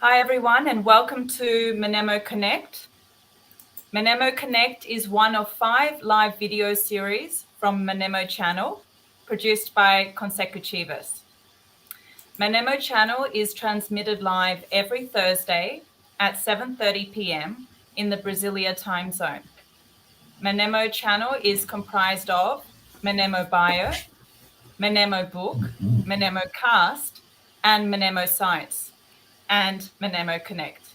Hi, everyone, and welcome to MnemoConnect. MnemoConnect is one of 5 live video series from Mnemo channel, produced by Consecutivos. Mnemo channel is transmitted live every Thursday at 7:30 p.m. in the Brasilia time zone. Mnemo channel is comprised of Mnemo Bio, Mnemo Book, Mnemo Cast, and Mnemo Science, and MnemoConnect.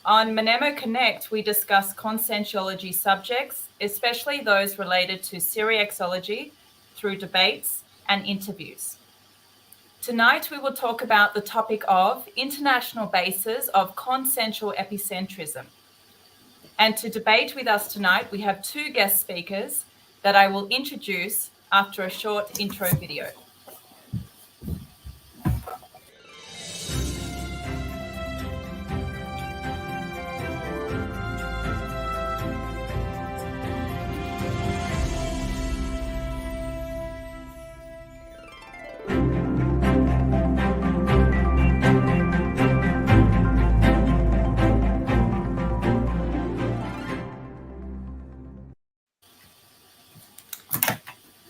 On MnemoConnect, we discuss conscientiology subjects, especially those related to Syriaxology, through debates and interviews. Tonight, we will talk about the topic of international bases of consciential epicentrism. And to debate with us tonight, we have 2 guest speakers that I will introduce after a short intro video.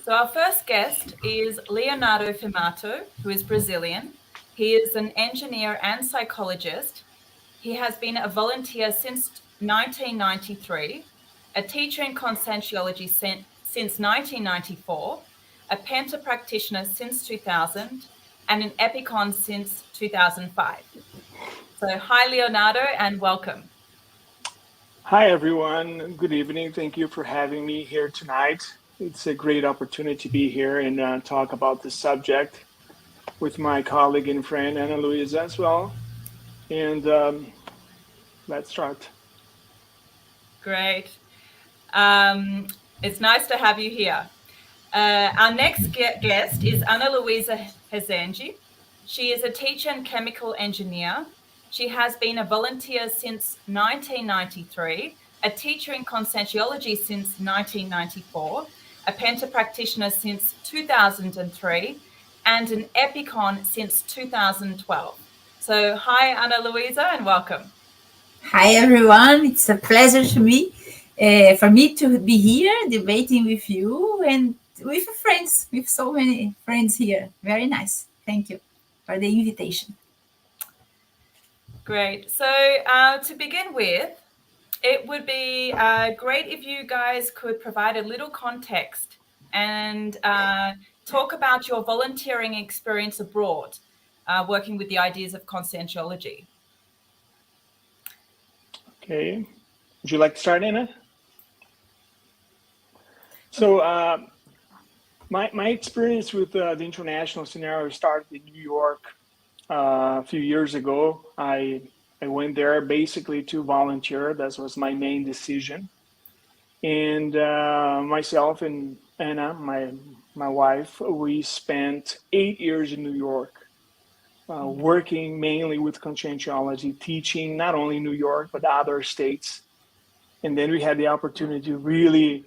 So our first guest is Leonardo Firmato, who is Brazilian. He is an engineer and psychologist. He has been a volunteer since 1993, a teacher in conscientiology since 1994, a penta practitioner since 2000, and an epicon since 2005. So hi, Leonardo, and welcome. Hi, everyone. Good evening. Thank you for having me here tonight. It's a great opportunity to be here and talk about this subject with my colleague and friend, Luiza, as well. And let's start. Great. It's nice to have you here. Our next guest is Luiza Rezende. She is a teacher and chemical engineer. She has been a volunteer since 1993, a teacher in conscientiology since 1994, a penta practitioner since 2003, and an epicon since 2012. So hi, Luiza, and welcome. Hi, everyone. It's a pleasure for me to be here debating with you and with friends, with so many friends here. Very nice. Thank you for the invitation. Great. So to begin with, it would be great if you guys could provide a little context and talk about your volunteering experience abroad, working with the ideas of conscientiology. Okay. Would you like to start, Anna? So my experience with the international scenario started in New York a few years ago. I went there basically to volunteer. That was my main decision. And myself and Anna, my wife, we spent 8 years in New York, working mainly with conscientiology, teaching not only in New York, but other states. And then we had the opportunity to really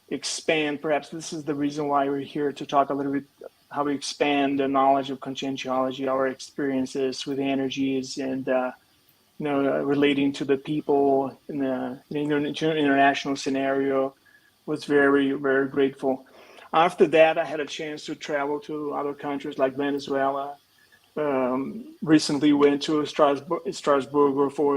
expand. Perhaps this is the reason why we're here, to talk a little bit how we expand the knowledge of conscientiology, our experiences with energies, and relating to the people in the international scenario. Was very, very grateful. After that, I had a chance to travel to other countries like Venezuela. Recently went to Strasbourg for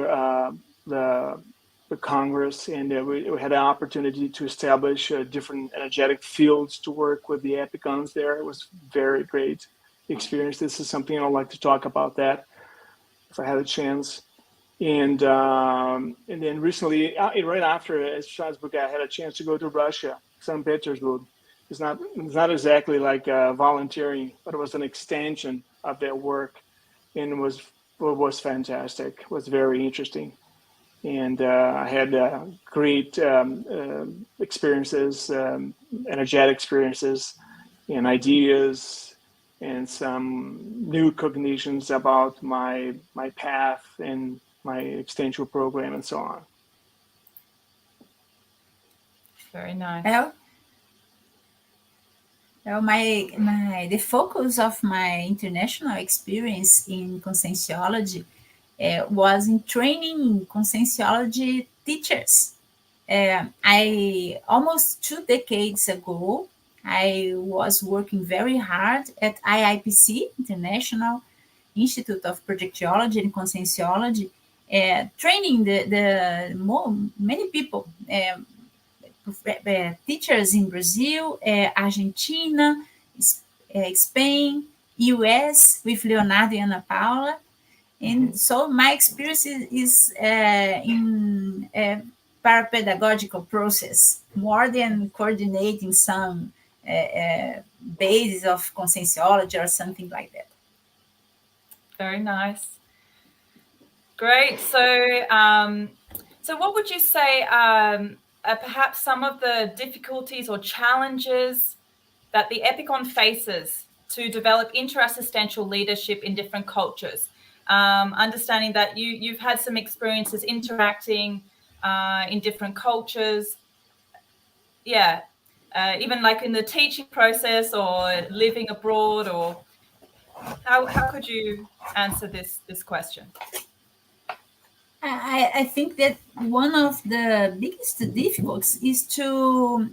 the Congress, and we had an opportunity to establish different energetic fields to work with the epicons there. It was very great experience. This is something I'd like to talk about that if I had a chance. And then recently, right after Strasbourg, I had a chance to go to Russia, St. Petersburg. It's not exactly like volunteering, but it was an extension of their work, and it was fantastic. It was very interesting. And I had great experiences, energetic experiences, and ideas, and some new cognitions about my path and my extension program and so on. Very nice. Well, the focus of my international experience in conscientiology was in training conscientiology teachers. I almost 2 decades ago, I was working very hard at IIPC, International Institute of Projectiology and Conscientiology, training many people, teachers in Brazil, Argentina, Spain, US, with Leonardo and Ana Paula. And so my experience is in parapedagogical process, more than coordinating some basis of conscientiology or something like that. Very nice. Great. So, so what would you say perhaps some of the difficulties or challenges that the epicon faces to develop interassistential leadership in different cultures? Understanding that you've had some experiences interacting in different cultures. Yeah. Even like in the teaching process or living abroad, or how could you answer this question? I think that one of the biggest difficulties is to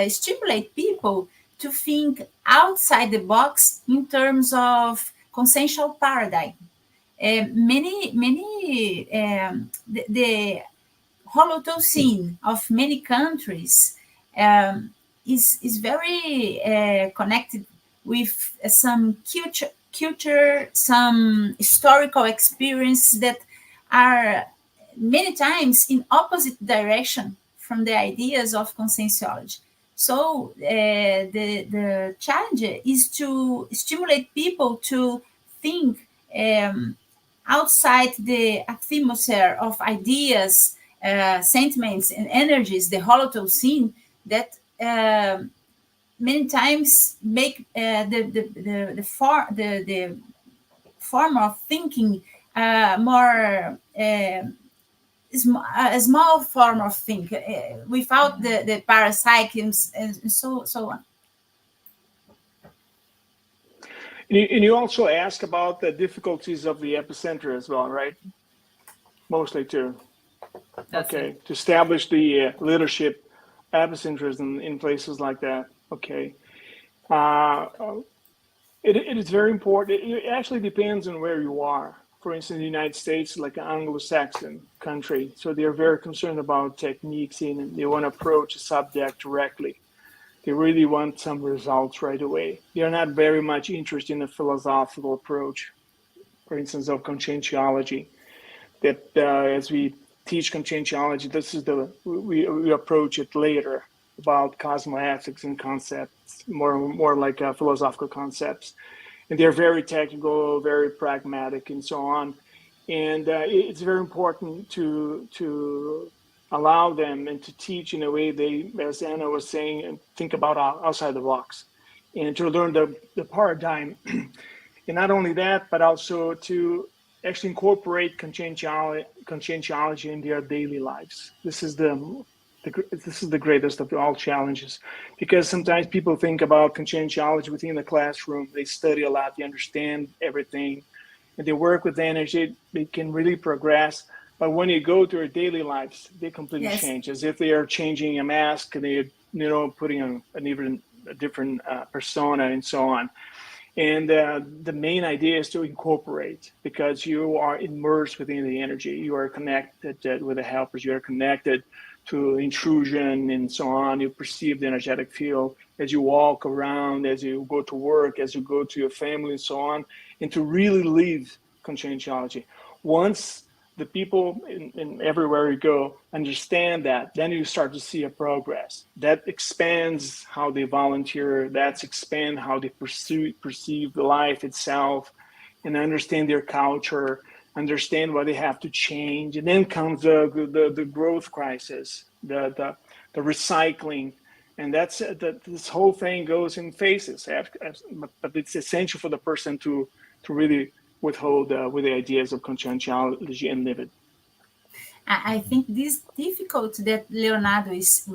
stimulate people to think outside the box in terms of consciential paradigm. The Holocene of many countries is very connected with some culture, some historical experience that are many times in opposite direction from the ideas of conscientiology. So the challenge is to stimulate people to think outside the atmosphere of ideas, sentiments, and energies, the Holocene, that many times make the form of thinking more a small form of thinking without the parapsychism and so on. And you also ask about the difficulties of the epicenter as well, right? Mostly too. Okay, to establish the leadership epicentrism in places like that. Okay. It is very important. It actually depends on where you are. For instance, the United States, like an Anglo-Saxon country, so they're very concerned about techniques and they want to approach a subject directly. They really want some results right away. They're not very much interested in a philosophical approach, for instance, of conscientiology. That as we teach conscientiology, this is we approach it later about cosmoethics and concepts, more like philosophical concepts. And they're very technical, very pragmatic, and so on. And it's very important to allow them and to teach in a way they, as Anna was saying, and think about outside the box, and to learn the paradigm. And not only that, but also to actually incorporate conscientiology in their daily lives. This is the greatest of all challenges, because sometimes people think about conscientiology within the classroom. They study a lot, they understand everything, and they work with energy. They can really progress. But when you go to their daily lives, they completely change, as if they are changing a mask and they're putting on a different persona and so on. And the main idea is to incorporate, because you are immersed within the energy. You are connected with the helpers. You are connected to intrusion and so on. You perceive the energetic field as you walk around, as you go to work, as you go to your family and so on, and to really live conscientiology. Once the people in everywhere you go understand that, then you start to see a progress. That expands how they volunteer, that's expand how they perceive the life itself, and understand their culture, understand what they have to change. And then comes the growth crisis, the recycling. And that's this whole thing goes in phases, but it's essential for the person to really withhold with the ideas of conscientiology and live it. I think this difficulty that Leonardo is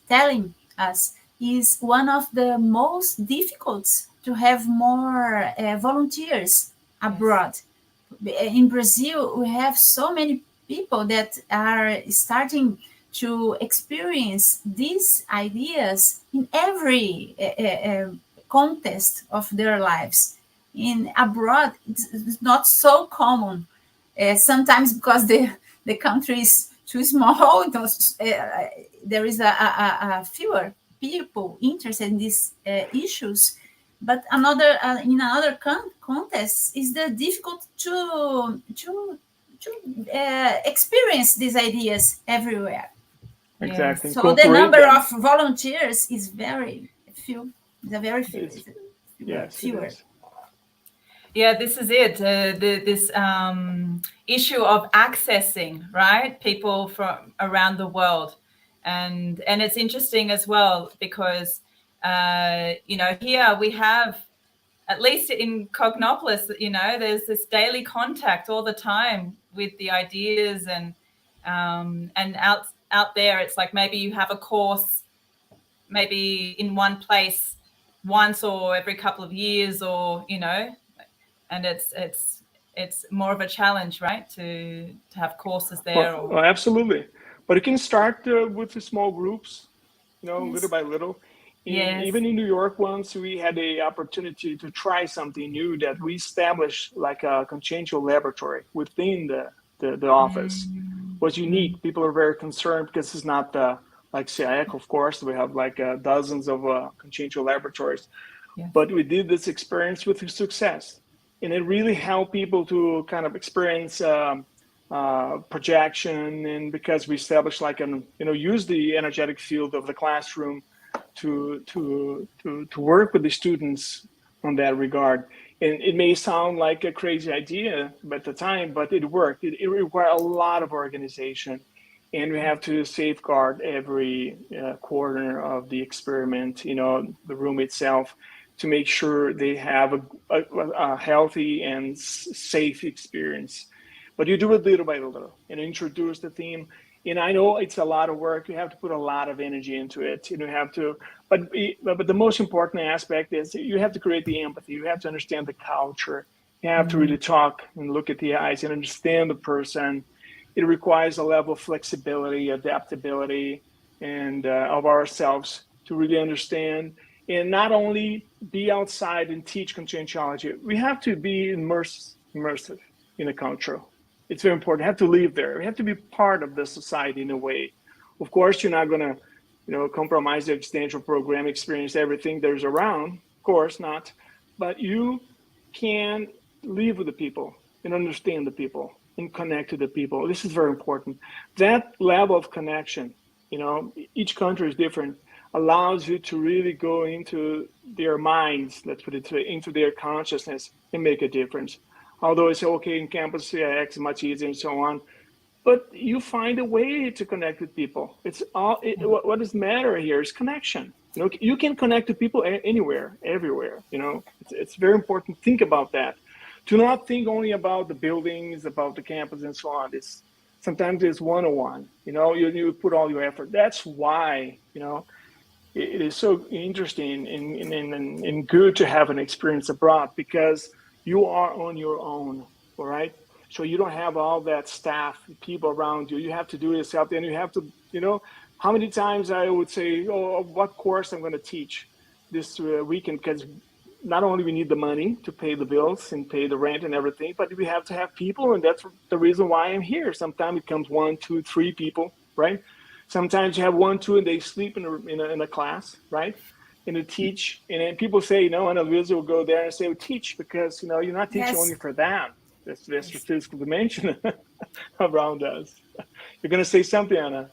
telling us, is one of the most difficult to have more volunteers abroad. in Brazil, we have so many people that are starting to experience these ideas in every context of their lives. In abroad, it's not so common. Sometimes because the country is too small, there is a fewer people interested in these issues. But in another context is the difficult to experience these ideas everywhere. Exactly. So the number of volunteers is very few. The very few. Yes, fewer. it is. Yeah, this is it. This issue of accessing, right, people from around the world, and it's interesting as well because here we have, at least in Cognopolis, there's this daily contact all the time with the ideas, and out there, it's like maybe you have a course, maybe in one place once or every couple of years, or and it's more of a challenge, right, to have courses there. Well, absolutely, but you can start with the small groups, Yes. little by little. Yes. Even in New York, once we had the opportunity to try something new, that we established like a consciential laboratory within the office. Was unique. People are very concerned because it's not like CIEC, of course. We have like dozens of consciential laboratories. Yes. But we did this experience with success. And it really helped people to kind of experience projection, and because we established like use the energetic field of the classroom to work with the students on that regard. And it may sound like a crazy idea at the time, but it worked. It required a lot of organization, and we have to safeguard every corner of the experiment, the room itself, to make sure they have a healthy and safe experience. But you do it little by little and introduce the theme. And I know it's a lot of work. You have to put a lot of energy into it. You have to, but the most important aspect is you have to create the empathy. You have to understand the culture. You have to really talk and look at the eyes and understand the person. It requires a level of flexibility, adaptability, and of ourselves to really understand. And not only be outside and teach conscientiology, we have to be immersive in the culture. It's very important. We have to live there. We have to be part of the society in a way. Of course, you're not going to, compromise the existential program, experience everything there's around. Of course not. But you can live with the people and understand the people and connect to the people. This is very important. That level of connection, each country is different, allows you to really go into their minds, let's put it into their consciousness and make a difference. Although it's okay in campus CIX, much easier and so on, but you find a way to connect with people. What does matter here is connection. You can connect to people anywhere, everywhere. It's very important to think about that. To not think only about the buildings, about the campus and so on. Sometimes it's one-on-one. You put all your effort. That's why it is so interesting and good to have an experience abroad, because you are on your own, all right? So you don't have all that staff, people around you. You have to do it yourself. And you have to, how many times I would say, what course I'm going to teach this weekend, because not only we need the money to pay the bills and pay the rent and everything, but we have to have people, and that's the reason why I'm here. Sometimes it comes 1, 2, 3 people, right? Sometimes you have 1, 2, and they sleep in a class, right? And to teach, and then people say, and Luiza will go there and say, teach, because you're not teaching only for them. That's the physical dimension around us. You're going to say something, Anna?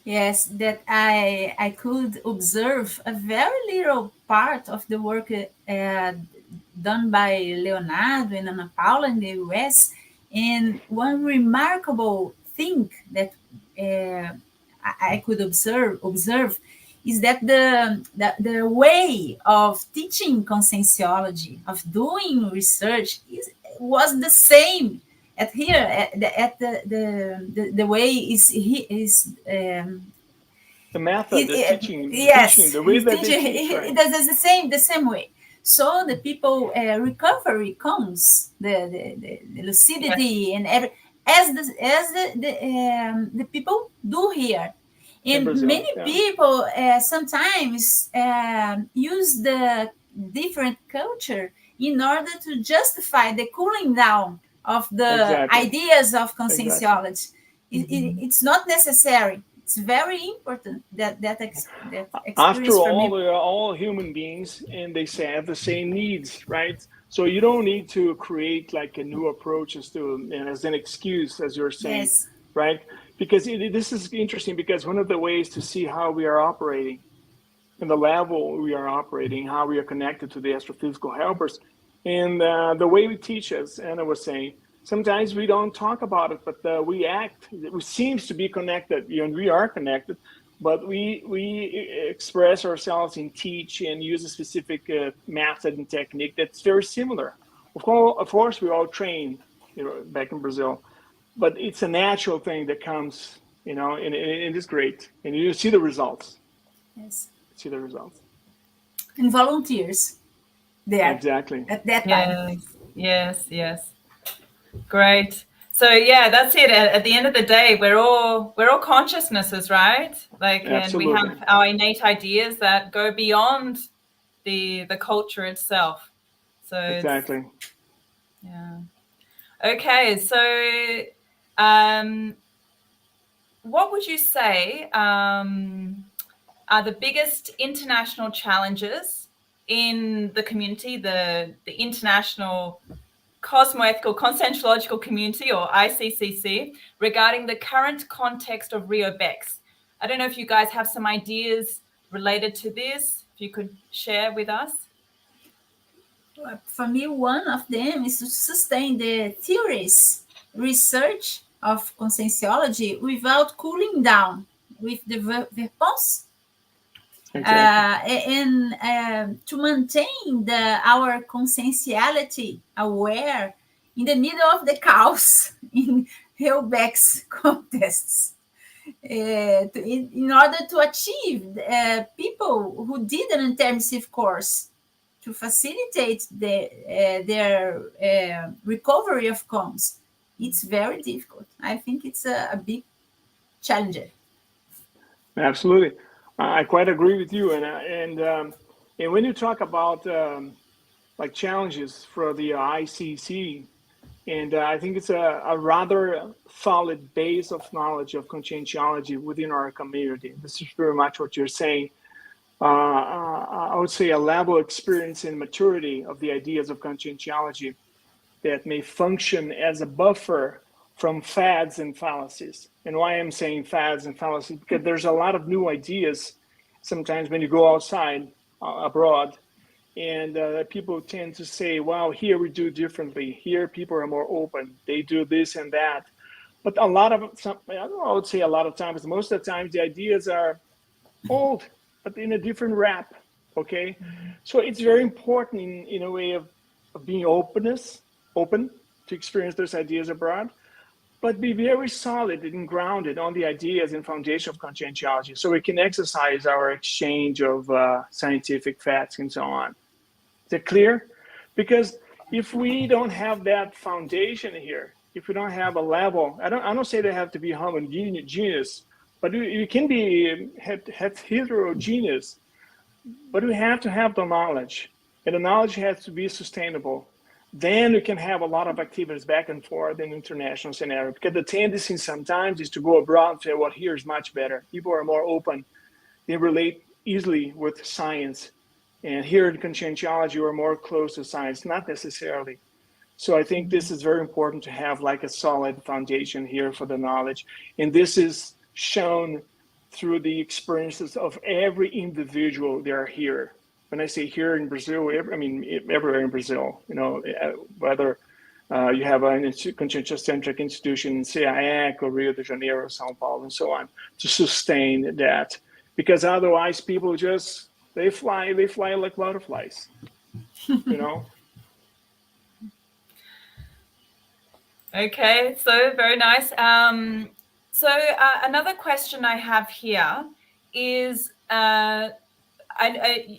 Yes, that I could observe a very little part of the work done by Leonardo and Ana Paula in the US. And one remarkable thing that I could observe is that the way of teaching conscientiology, of doing research, was the same at the way is the method, the teaching, yes, the way that they teach, right? That's the same way. So the people recovery comes, the lucidity and the people do here. In And Brazil, many yeah. people sometimes use the different culture in order to justify the cooling down of the Exactly. ideas of Exactly. conscientiality. It's not necessary. It's very important that experience After for all, me. we are all human beings, and they have the same needs, right? So you don't need to create like a new approaches to as an excuse, as you're saying, Yes. right? Because this is interesting because one of the ways to see how we are operating and the level we are operating, how we are connected to the astrophysical helpers, and the way we teach, as Anna was saying, sometimes we don't talk about it, but we act. It seems to be connected, and we are connected, but we express ourselves and teach and use a specific method and technique that's very similar. Of course, we all train, back in Brazil, but it's a natural thing that comes, and it's great, and you see the results. Yes. See the results. And volunteers there Exactly. at that time. Yes. Great. So yeah, that's it. At the end of the day, we're all consciousnesses, right? Like, and we Absolutely. have our innate ideas that go beyond the culture itself. So Exactly. yeah. Okay, so what would you say are the biggest international challenges in the community, the international cosmoethical conscientiological community, or ICCC, regarding the current context of Rio Bex? I don't know if you guys have some ideas related to this, if you could share with us. For me, one of them is to sustain the theories, research of conscientiology without cooling down with the weapons, Exactly. and to maintain our conscientiality aware in the middle of the chaos in Hellbeck's contests. In order to achieve people who did an intensive course to facilitate their recovery of comms, it's very difficult. I think it's a big challenge. Absolutely. I quite agree with you. And when you talk about like challenges for the ICC, and I think it's a rather solid base of knowledge of conscientiology within our community. This is very much what you're saying. I would say a level of experience and maturity of the ideas of conscientiology that may function as a buffer from fads and fallacies. And why I'm saying fads and fallacies, because there's a lot of new ideas sometimes when you go outside, abroad, and people tend to say, wow, here we do differently. Here people are more open. They do this and that. But I would say a lot of times, most of the times the ideas are old, but in a different wrap. Okay. So it's very important in a way of being open to experience those ideas abroad, but be very solid and grounded on the ideas and foundation of conscientiology so we can exercise our exchange of scientific facts and so on. Is that clear? Because if we don't have that foundation here, if we don't have a level, I don't say they have to be homogeneous, but you can be heterogeneous, but we have to have the knowledge, and the knowledge has to be sustainable. Then we can have a lot of activities back and forth in international scenario, because the tendency sometimes is to go abroad and say, well, here is much better. People are more open. They relate easily with science. And here in conscientiology, we're more close to science, not necessarily. So I think this is very important to have like a solid foundation here for the knowledge. And this is shown through the experiences of every individual that are here. When I say here in Brazil, I mean everywhere in Brazil, whether you have a consciential-centric institution in CIEC or Rio de Janeiro, São Paulo, and so on, to sustain that. Because otherwise people just, they fly like butterflies, Okay, so very nice. So another question I have here is,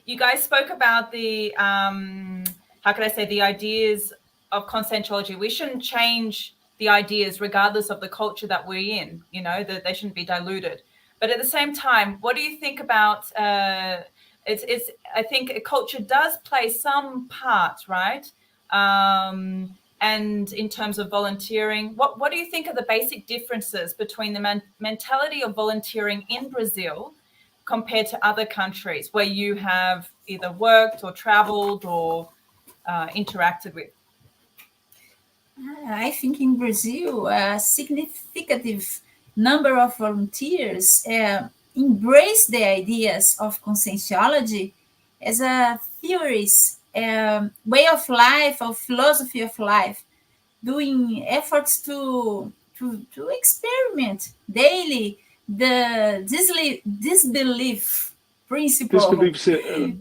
you guys spoke about the how can I say, the ideas of conscientiology. We shouldn't change the ideas regardless of the culture that we're in. You know, that they shouldn't be diluted. But at the same time, what do you think about? It's. I think culture does play some part, right? And in terms of volunteering, what do you think are the basic differences between the mentality of volunteering in Brazil compared to other countries where you have either worked or traveled or interacted with? I think in Brazil, a significant number of volunteers embrace the ideas of conscientiology as a theories, way of life, or philosophy of life, doing efforts to experiment daily the disbelief principle. Principle.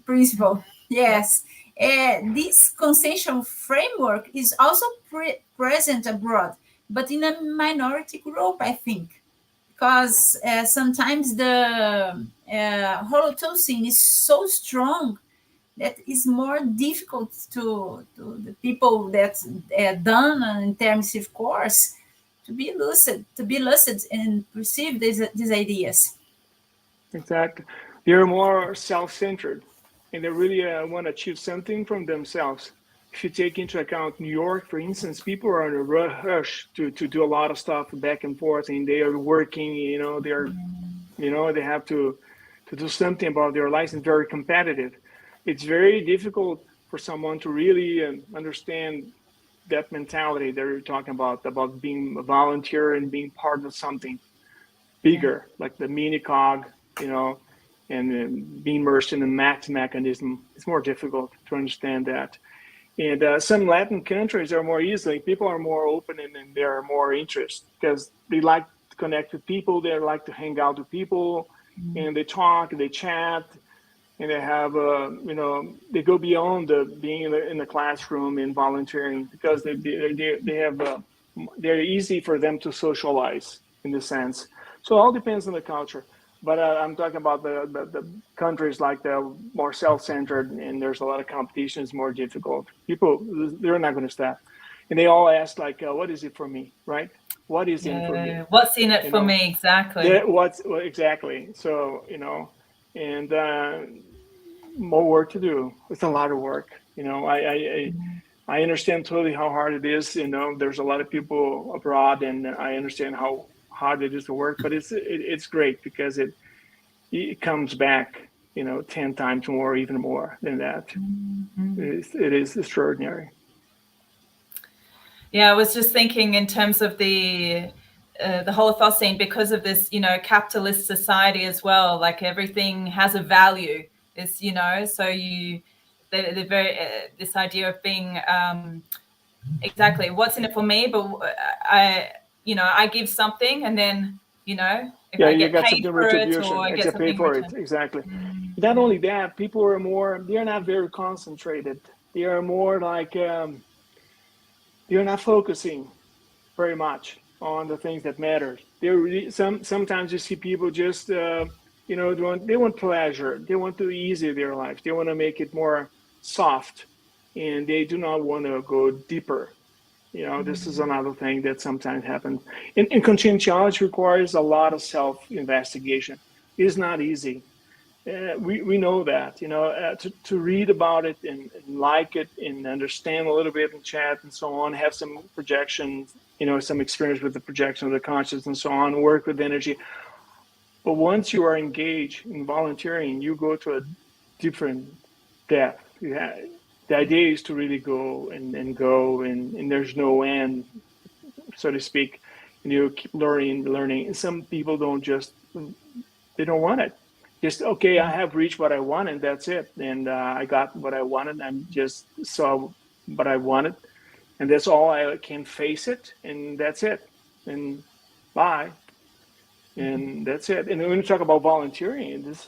Principle. Yes. This consciential framework is also present abroad, but in a minority group, I think, because sometimes the holocaust is so strong that is more difficult to the people that done an intensive course to be lucid and perceive these ideas. Exactly. They're more self-centered, and they really want to achieve something from themselves. If you take into account New York, for instance, people are in a rush to do a lot of stuff back and forth, and they are working. They have to do something about their lives, and very competitive. It's very difficult for someone to really understand that mentality that you're talking about being a volunteer and being part of something bigger, like the mini cog, and being immersed in the max mechanism. It's more difficult to understand that. And some Latin countries are more easily, people are more open and they're more interested because they like to connect with people, they like to hang out with people, and they talk, they chat, and they have, they go beyond being in the classroom and volunteering because they're easy for them to socialize in the sense. So it all depends on the culture. But I'm talking about the countries like the more self-centered, and there's a lot of competition. It's more difficult. People, they're not going to stop, and they all ask like, "What is it for me?" Right? What is in for me? What's in it for me? Exactly. Exactly? So and more work to do. It's a lot of work. I understand totally how hard it is. There's a lot of people abroad, and I understand how hard it is to work, but it's great because it comes back 10 times more, even more than that. It is extraordinary. Yeah, I was just thinking in terms of the Holocaust scene, because of this capitalist society as well, like everything has a value. It's so they're very this idea of being exactly what's in it for me, but I give something, and then if I you get got paid something for it retribution. or I get It's a pay something for returned. it. Exactly. Not only that, people are they're not very concentrated. They are more like they're not focusing very much on the things that matter. Sometimes you see people just they want pleasure. They want to ease their life. They want to make it more soft, and they do not want to go deeper. This is another thing that sometimes happens. And conscientiality requires a lot of self-investigation. It is not easy. We know that, to read about it and like it and understand a little bit and chat and so on, have some projections, some experience with the projection of the conscious and so on, work with energy. But once you are engaged in volunteering, you go to a different depth. The idea is to really go and go, and there's no end, so to speak. And you keep learning. And some people they don't want it. Just, okay, I have reached what I want, and that's it. And I got what I wanted. I'm just saw what I wanted, and that's all I can face it, and that's it. And bye. And that's it. And when you talk about volunteering, this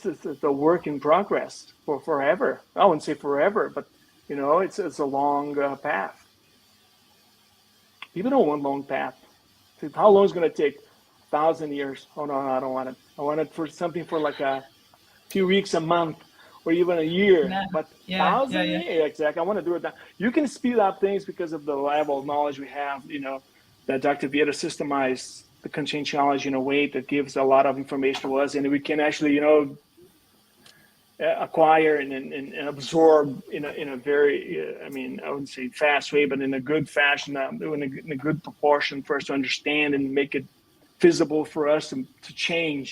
is the work in progress for forever. I wouldn't say forever, but it's a long path. People don't want long path. How long is it going to take? 1,000 years? Oh no, I don't want it. I want it for something for like few weeks, a month, or even a year, No. but Yeah, thousand yeah. years, exactly. I want to do it now. You can speed up things because of the level of knowledge we have, that Dr. Vieira systemized the conscientiology in a way that gives a lot of information to us, and we can actually, acquire and absorb in a very, I wouldn't say fast way, but in a good fashion, in a good proportion for us to understand and make it visible for us to change.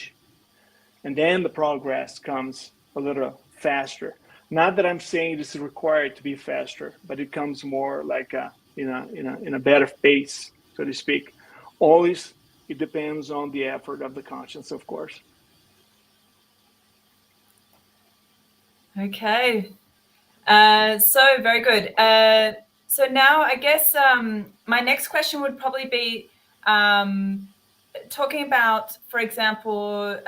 And then the progress comes a little faster. Not that I'm saying this is required to be faster, but it comes more like in a better pace, so to speak. Always, it depends on the effort of the conscience, of course. Okay. So very good. So now I guess my next question would probably be talking about, for example,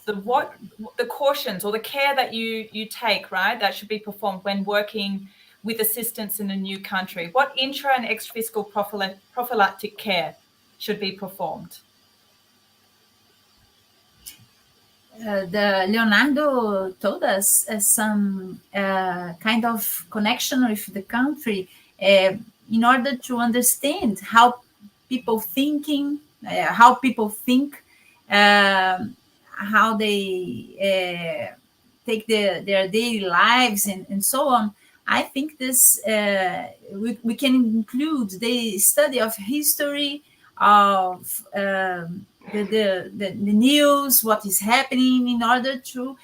the cautions or the care that you take, right? That should be performed when working with assistance in a new country. What intra and extra-fiscal prophylactic care should be performed? The Leonardo told us some kind of connection with the country in order to understand how people thinking, how people think, how they take their daily lives and so on. I think this we can include the study of history of the news, what is happening, in order to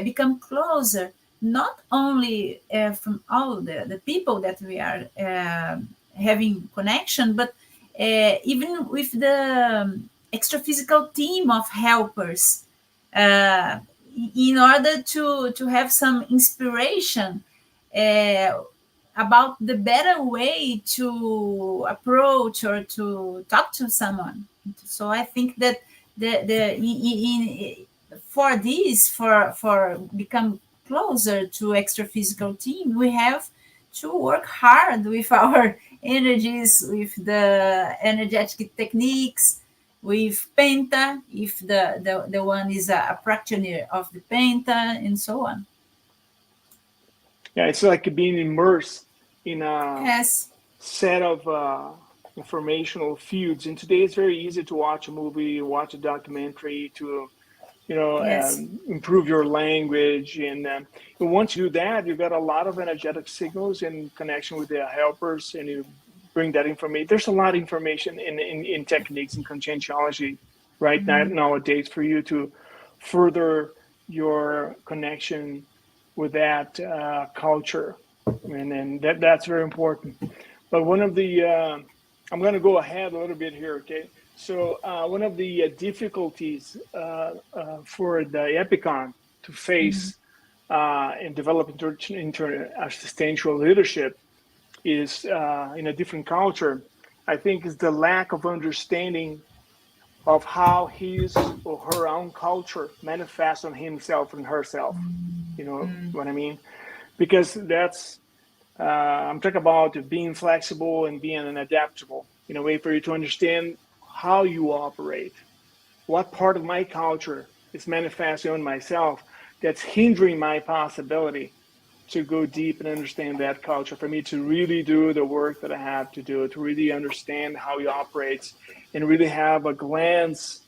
become closer, not only from all the people that we are having connection, but even with the extra physical team of helpers, in order to have some inspiration about the better way to approach or to talk to someone. So I think that for this, for become closer to extra physical team, we have to work hard with our energies, with the energetic techniques, with penta, if the one is a practitioner of the penta, and so on. Yeah, it's like being immersed in a Yes. set of informational fields. And today it's very easy to watch a movie, watch a documentary, to Yes. improve your language. And once you do that, you've got a lot of energetic signals in connection with the helpers, and you bring that information. There's a lot of information in techniques and conscientiology right now nowadays for you to further your connection with that culture, and that's very important. But one of the I'm going to go ahead a little bit here, okay? So one of the difficulties for the epicon to face and develop inter-assistential leadership is in a different culture, I think, is the lack of understanding of how his or her own culture manifests on himself and herself. You know what I mean? Because that's, I'm talking about being flexible and being adaptable in a way for you to understand how you operate. What part of my culture is manifesting on myself that's hindering my possibility to go deep and understand that culture, for me to really do the work that I have to do, to really understand how he operates and really have a glance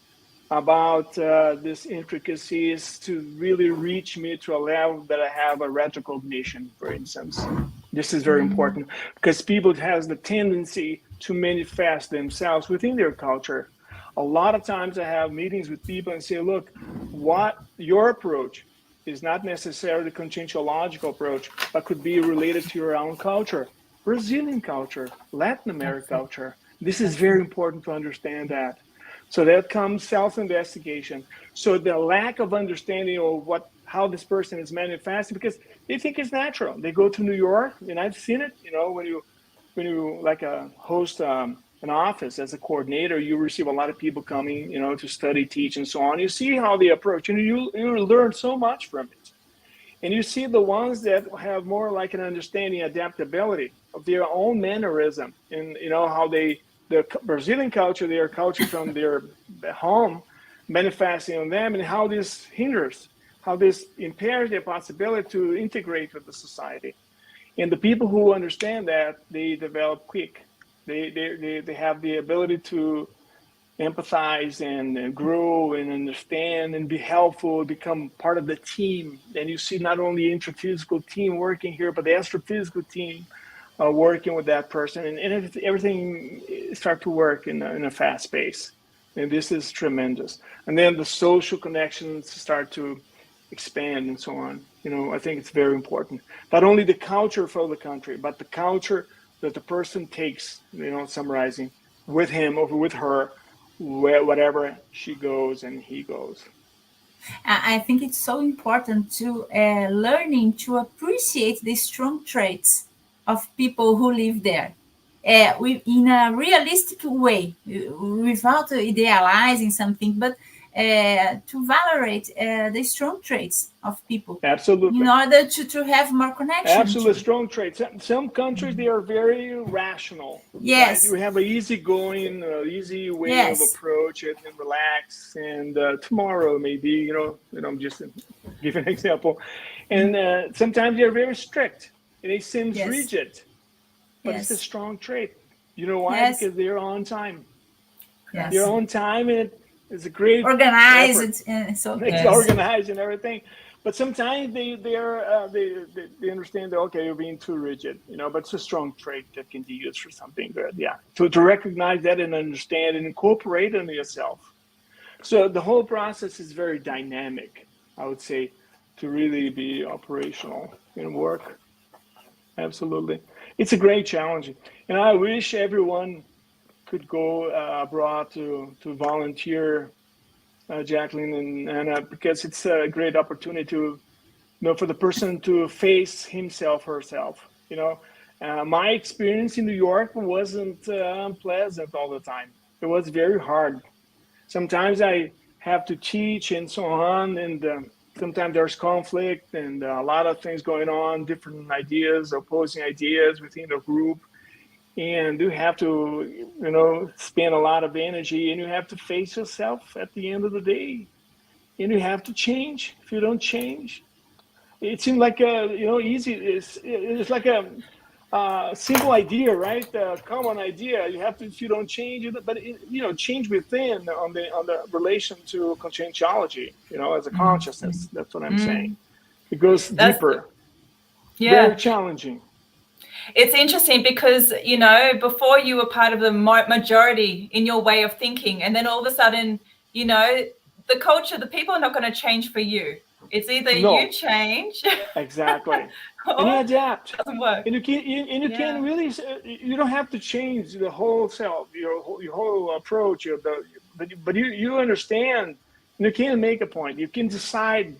about these intricacies to really reach me to a level that I have a retrocognition, for instance. This is very important because people has the tendency to manifest themselves within their culture. A lot of times I have meetings with people and say, look, what your approach is not necessarily the conscientiological approach, but could be related to your own culture, Brazilian culture, Latin American culture. This is very important to understand that. So that comes self-investigation. So the lack of understanding of how this person is manifesting, because they think it's natural. They go to New York, and I've seen it. You know, when you like host an office as a coordinator, you receive a lot of people coming, you know, to study, teach, and so on. You see how they approach, and you learn so much from it. And you see the ones that have more like an understanding, adaptability of their own mannerism, and you know how the Brazilian culture, their culture from their home, manifesting on them, and how this hinders, how this impairs their possibility to integrate with the society. And the people who understand that, they develop quick. They have the ability to empathize and grow and understand and be helpful, become part of the team. And you see not only intraphysical team working here, but the astrophysical team working with that person, and everything start to work in a fast pace. And this is tremendous. And then the social connections start to expand and so on. I think it's very important. Not only the culture for the country, but the culture that the person takes, summarizing, with him or with her, wherever she goes and he goes. I think it's so important to learning to appreciate the strong traits of people who live there. In a realistic way, without idealizing something, but to valorate the strong traits of people. Absolutely. In order to have more connection. Absolutely strong traits. Some countries, they are very rational. Yes. Right? You have an easygoing, easy way of approach it and relax. And tomorrow, maybe, I'm just giving an example. And sometimes they're very strict and it seems rigid. But it's a strong trait. You know why? Because they're on time. Yes. They're on time, and it's a great organized. It's organized and everything. But sometimes they understand that, okay, you're being too rigid, but it's a strong trait that can be used for something good. Yeah. To recognize that and understand and incorporate it in yourself. So the whole process is very dynamic, I would say, to really be operational and work. Absolutely. It's a great challenge. And I wish everyone could go abroad to volunteer, Jaclyn and Anna, because it's a great opportunity to, for the person to face himself, herself. My experience in New York wasn't unpleasant all the time. It was very hard. Sometimes I have to teach and so on, and sometimes there's conflict and a lot of things going on, different ideas, opposing ideas within the group. And you have to, spend a lot of energy, and you have to face yourself at the end of the day. And you have to change. If you don't change, it seems like easy. It's like a simple idea, right? A common idea. You have to, if you don't change it, but change within on the relation to conscientiality, as a consciousness. That's what I'm saying. It goes deeper. Yeah. Very challenging. It's interesting because, before you were part of the majority in your way of thinking, and then all of a sudden, the culture, the people are not going to change for you. It's either you change. Exactly. And you adapt. It doesn't work. And you can really, you don't have to change the whole self, your whole approach, but you understand, and you can make a point. You can decide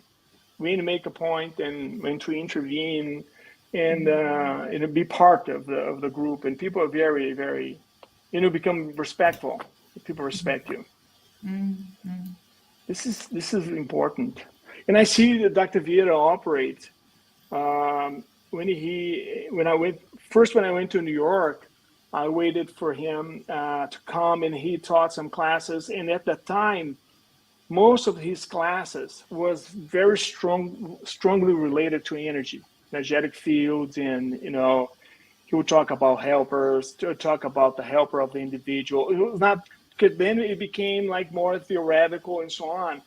when to make a point and when to intervene, and be part of the group. And people are very, very, become respectful. People respect you. Mm-hmm. This is important. And I see that Dr. Vieira operate. When I went to New York, I waited for him to come, and he taught some classes. And at that time, most of his classes was very strongly related to energetic fields, and he would talk about helpers, to talk about the helper of the individual. It was not, because then it became like more theoretical and so on.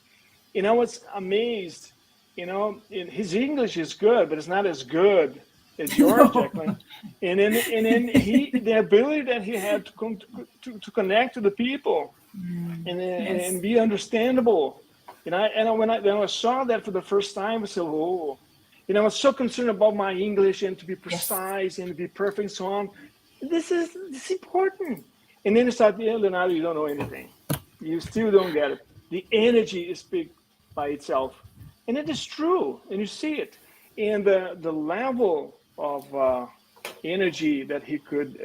And I was amazed, his English is good, but it's not as good as yours, Jaclyn. And then the ability that he had to connect to the people and be understandable. When I saw that for the first time, I said, "Oh." I was so concerned about my English and to be precise and to be perfect and so on. This is important. And then it's like, Leonardo, you don't know anything. You still don't get it. The energy is big by itself. And it is true. And you see it. And the level of energy that he could,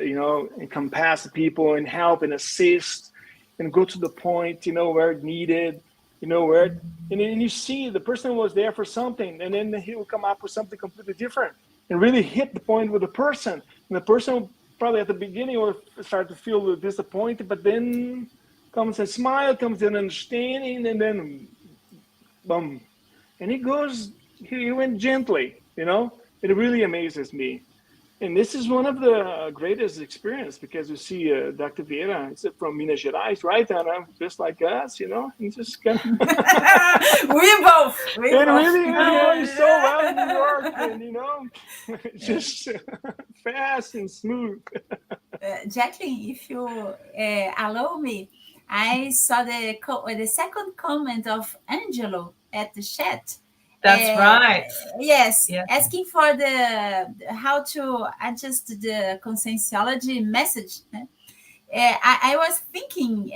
encompass people and help and assist and go to the point, where it needed. And you see the person was there for something, and then he will come up with something completely different and really hit the point with the person. And the person probably at the beginning will start to feel disappointed, but then comes a smile, comes an understanding, and then boom. And he went gently, you know? It really amazes me. And this is one of the greatest experience because you see Dr. Vieira, he's from Minas Gerais, right? And just like us, you know, he's just kind of we both. and really, you know, he's so well in New York, and you know, just fast and smooth. Jaclyn, if you allow me, I saw the second comment of Angelo at the chat. That's right. Yes, Yeah. asking for the how to adjust the conscientiology message. I was thinking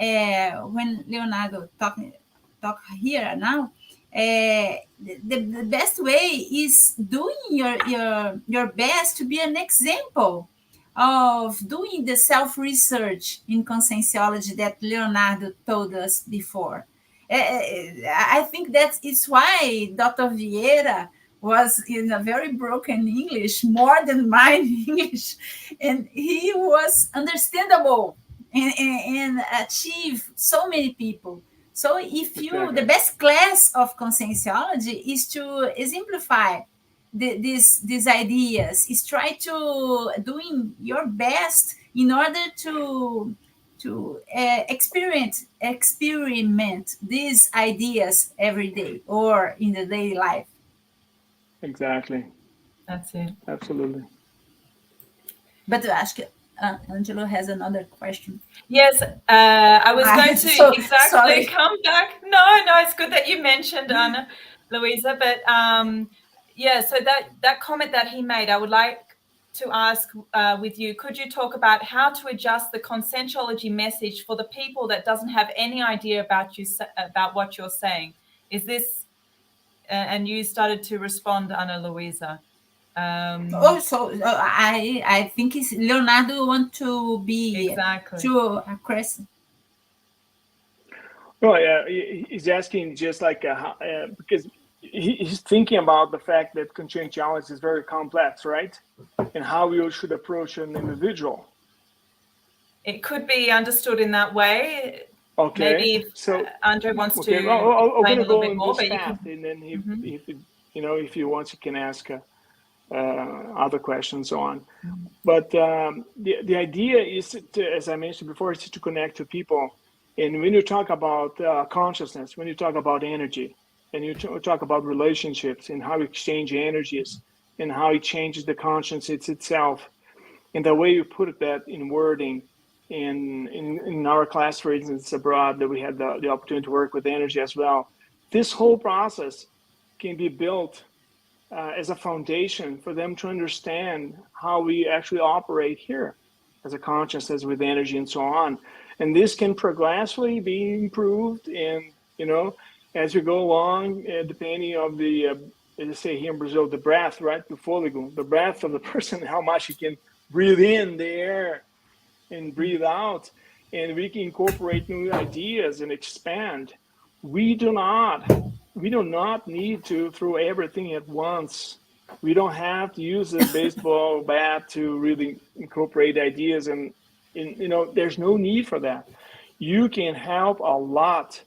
when Leonardo talk here now. The best way is doing your best to be an example of doing the self-research in conscientiology that Leonardo told us before. I think that is why Dr. Vieira was in a very broken English, more than mine English, and he was understandable and achieve so many people. So if you, the best class of conscientiology is to exemplify these ideas, is try to doing your best in order to experiment these ideas every day or in the daily life. Exactly. That's it. Absolutely. But to ask Angelo has another question. Yes, I was going to sorry. come back. No, it's good that you mentioned Anna, Luiza. But yeah, so that comment that he made, I would like to ask with you. Could you talk about how to adjust the conscientiology message for the people that doesn't have any idea about what you're saying? Is this? And you started to respond, Ana Luiza. I think it's Leonardo want to be exactly to a question. Well, yeah, he's asking just like because he's thinking about the fact that conscientiality is very complex, right? And how we should approach an individual. It could be understood in that way. Okay. Maybe if so Andre wants to I'm going to go a bit more, this path, and then if he wants, he can ask other questions on. But the idea is to, as I mentioned before, is to connect to people. And when you talk about consciousness, when you talk about energy, and you talk about relationships and how you exchange energies and how it changes the conscience itself, and the way you put that in wording, in our class, for instance, abroad, that we had the opportunity to work with energy as well. This whole process can be built as a foundation for them to understand how we actually operate here as a consciousness with energy and so on. And this can progressively be improved, and as we go along, depending on the as they say here in Brazil, the breath, right? The breath of the person, how much he can breathe in the air and breathe out, and we can incorporate new ideas and expand. We do not need to throw everything at once. We don't have to use a baseball bat to really incorporate ideas, and there's no need for that. You can help a lot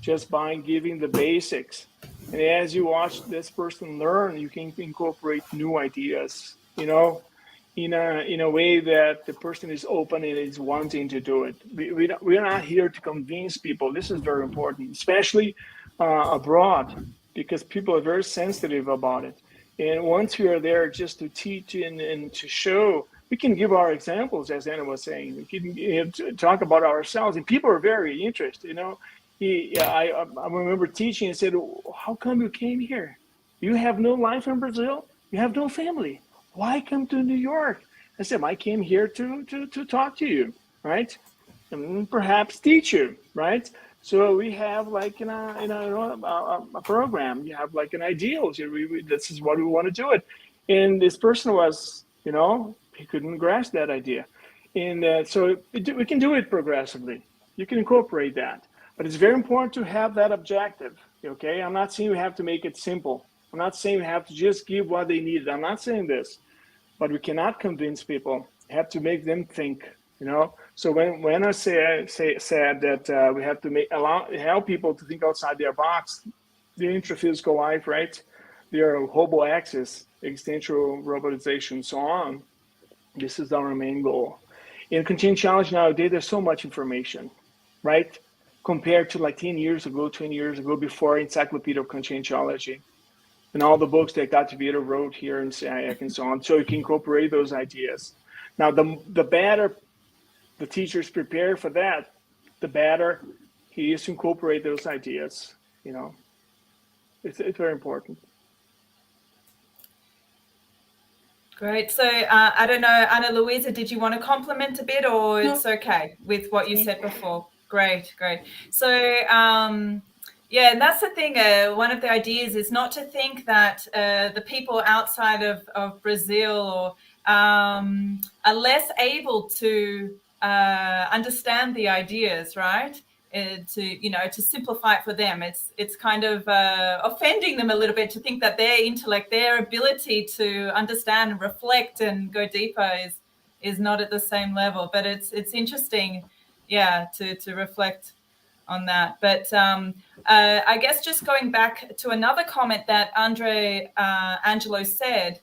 just by giving the basics, and as you watch this person learn, you can incorporate new ideas, in a way that the person is open and is wanting to do it. We're not here to convince people. This is very important, especially abroad, because people are very sensitive about it. And once we are there just to teach and to show, we can give our examples, as Anna was saying. We can talk about ourselves, and people are very interested. I remember teaching and said, "How come you came here? You have no life in Brazil. You have no family. Why come to New York?" I said, "I came here to talk to you, right? And perhaps teach you, right? So we have like a program. You have like an ideal. This is what we want to do it." And this person was, he couldn't grasp that idea. And so we can do it progressively. You can incorporate that. But it's very important to have that objective, okay? I'm not saying we have to make it simple. I'm not saying we have to just give what they need. I'm not saying this. But we cannot convince people. We have to make them think. So when I said that we have to help people to think outside their box, the intraphysical life, right? Their hobo access, existential robotization, so on. This is our main goal. In conscientiology nowadays, there's so much information, right? Compared to like 10 years ago, 20 years ago, before Encyclopedia of Conscientiology and all the books that Dr. Vieira wrote here in SIAC and so on. So you can incorporate those ideas. Now, the better the teacher is prepared for that, the better he is to incorporate those ideas. It's very important. Great. So I don't know, Ana Luiza, did you want to compliment a bit, or it's okay with what you said before? Great. So yeah, and that's the thing. One of the ideas is not to think that the people outside of Brazil are less able to understand the ideas, right? To simplify it for them, it's kind of offending them a little bit to think that their intellect, their ability to understand and reflect and go deeper is not at the same level. But it's interesting, to reflect on that. But I guess just going back to another comment that Andre Angelo said,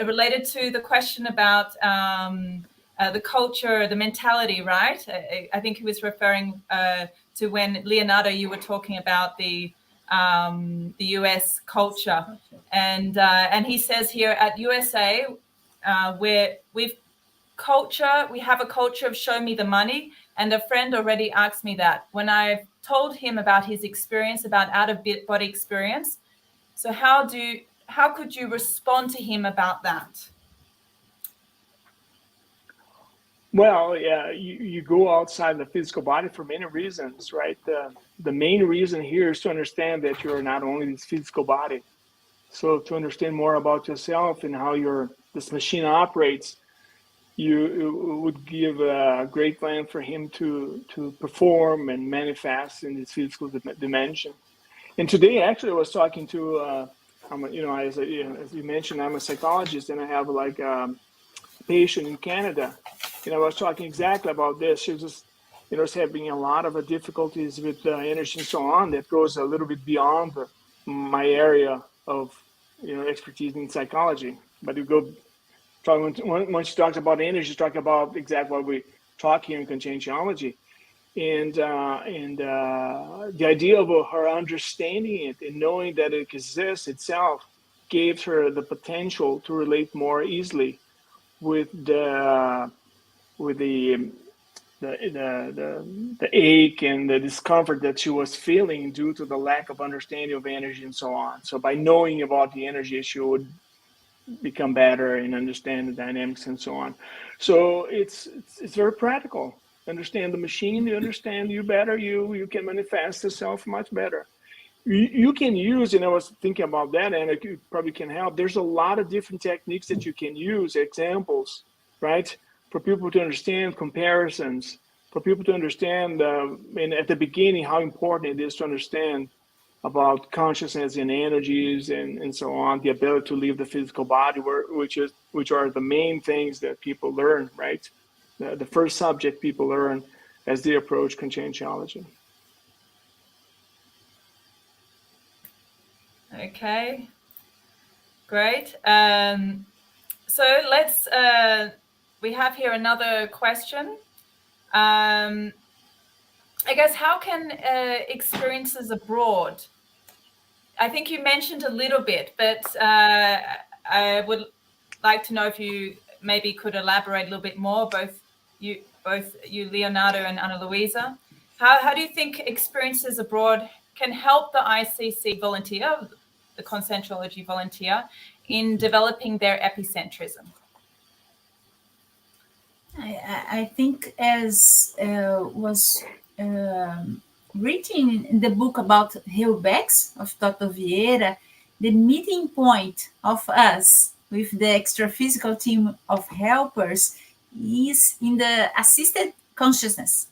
related to the question about the culture, the mentality, right? I think he was referring to when, Leonardo, you were talking about the US culture. And he says here at USA, where we have a culture of show me the money. And a friend already asked me that when I told him about his experience, about out-of-body experience. So how could you respond to him about that? Well, yeah, you go outside the physical body for many reasons, right? The main reason here is to understand that you're not only this physical body. So to understand more about yourself and how this machine operates, you would give a great plan for him to perform and manifest in this physical dimension. And today, actually, I was talking to, as you mentioned, I'm a psychologist, and I have like a patient in Canada. I was talking exactly about this. She was just, having a lot of difficulties with energy and so on that goes a little bit beyond my area of, expertise in psychology. But once you talk about energy, you talk about exactly what we talk here in conscientiology. And the idea of her understanding it and knowing that it exists itself gave her the potential to relate more easily with the ache and the discomfort that she was feeling due to the lack of understanding of energy and so on. So by knowing about the energy, she would become better and understand the dynamics and so on. So it's very practical. Understand the machine, you understand you better, you can manifest yourself much better. You can use, and I was thinking about that, and it probably can help. There's a lot of different techniques that you can use, examples, right? For people to understand comparisons, for people to understand, and at the beginning, how important it is to understand about consciousness and energies and so on, the ability to leave the physical body, which are the main things that people learn, right? The first subject people learn as they approach conscientiology. Okay, great. So let's, we have here another question. I guess, how can experiences abroad, I think you mentioned a little bit, but I would like to know if you maybe could elaborate a little bit more, both you, Leonardo and Ana Luiza. How do you think experiences abroad can help the ICC volunteer, the conscientiology volunteer, in developing their epicentrism? I think, as was written in the book about Hellbecks of Dr. Vieira, the meeting point of us with the extra-physical team of helpers is in the assisted consciousness.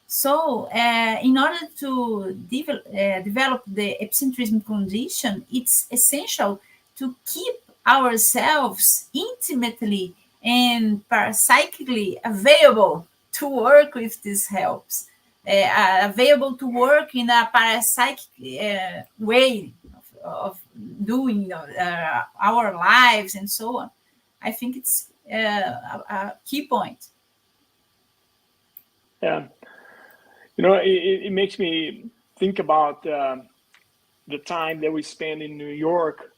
So in order to develop the epicentrism condition, it's essential to keep ourselves intimately and parapsychically available to work with these helps, available to work in a parapsychic way of doing our lives and so on. I think it's a key point. Yeah. It makes me think about the time that we spend in New York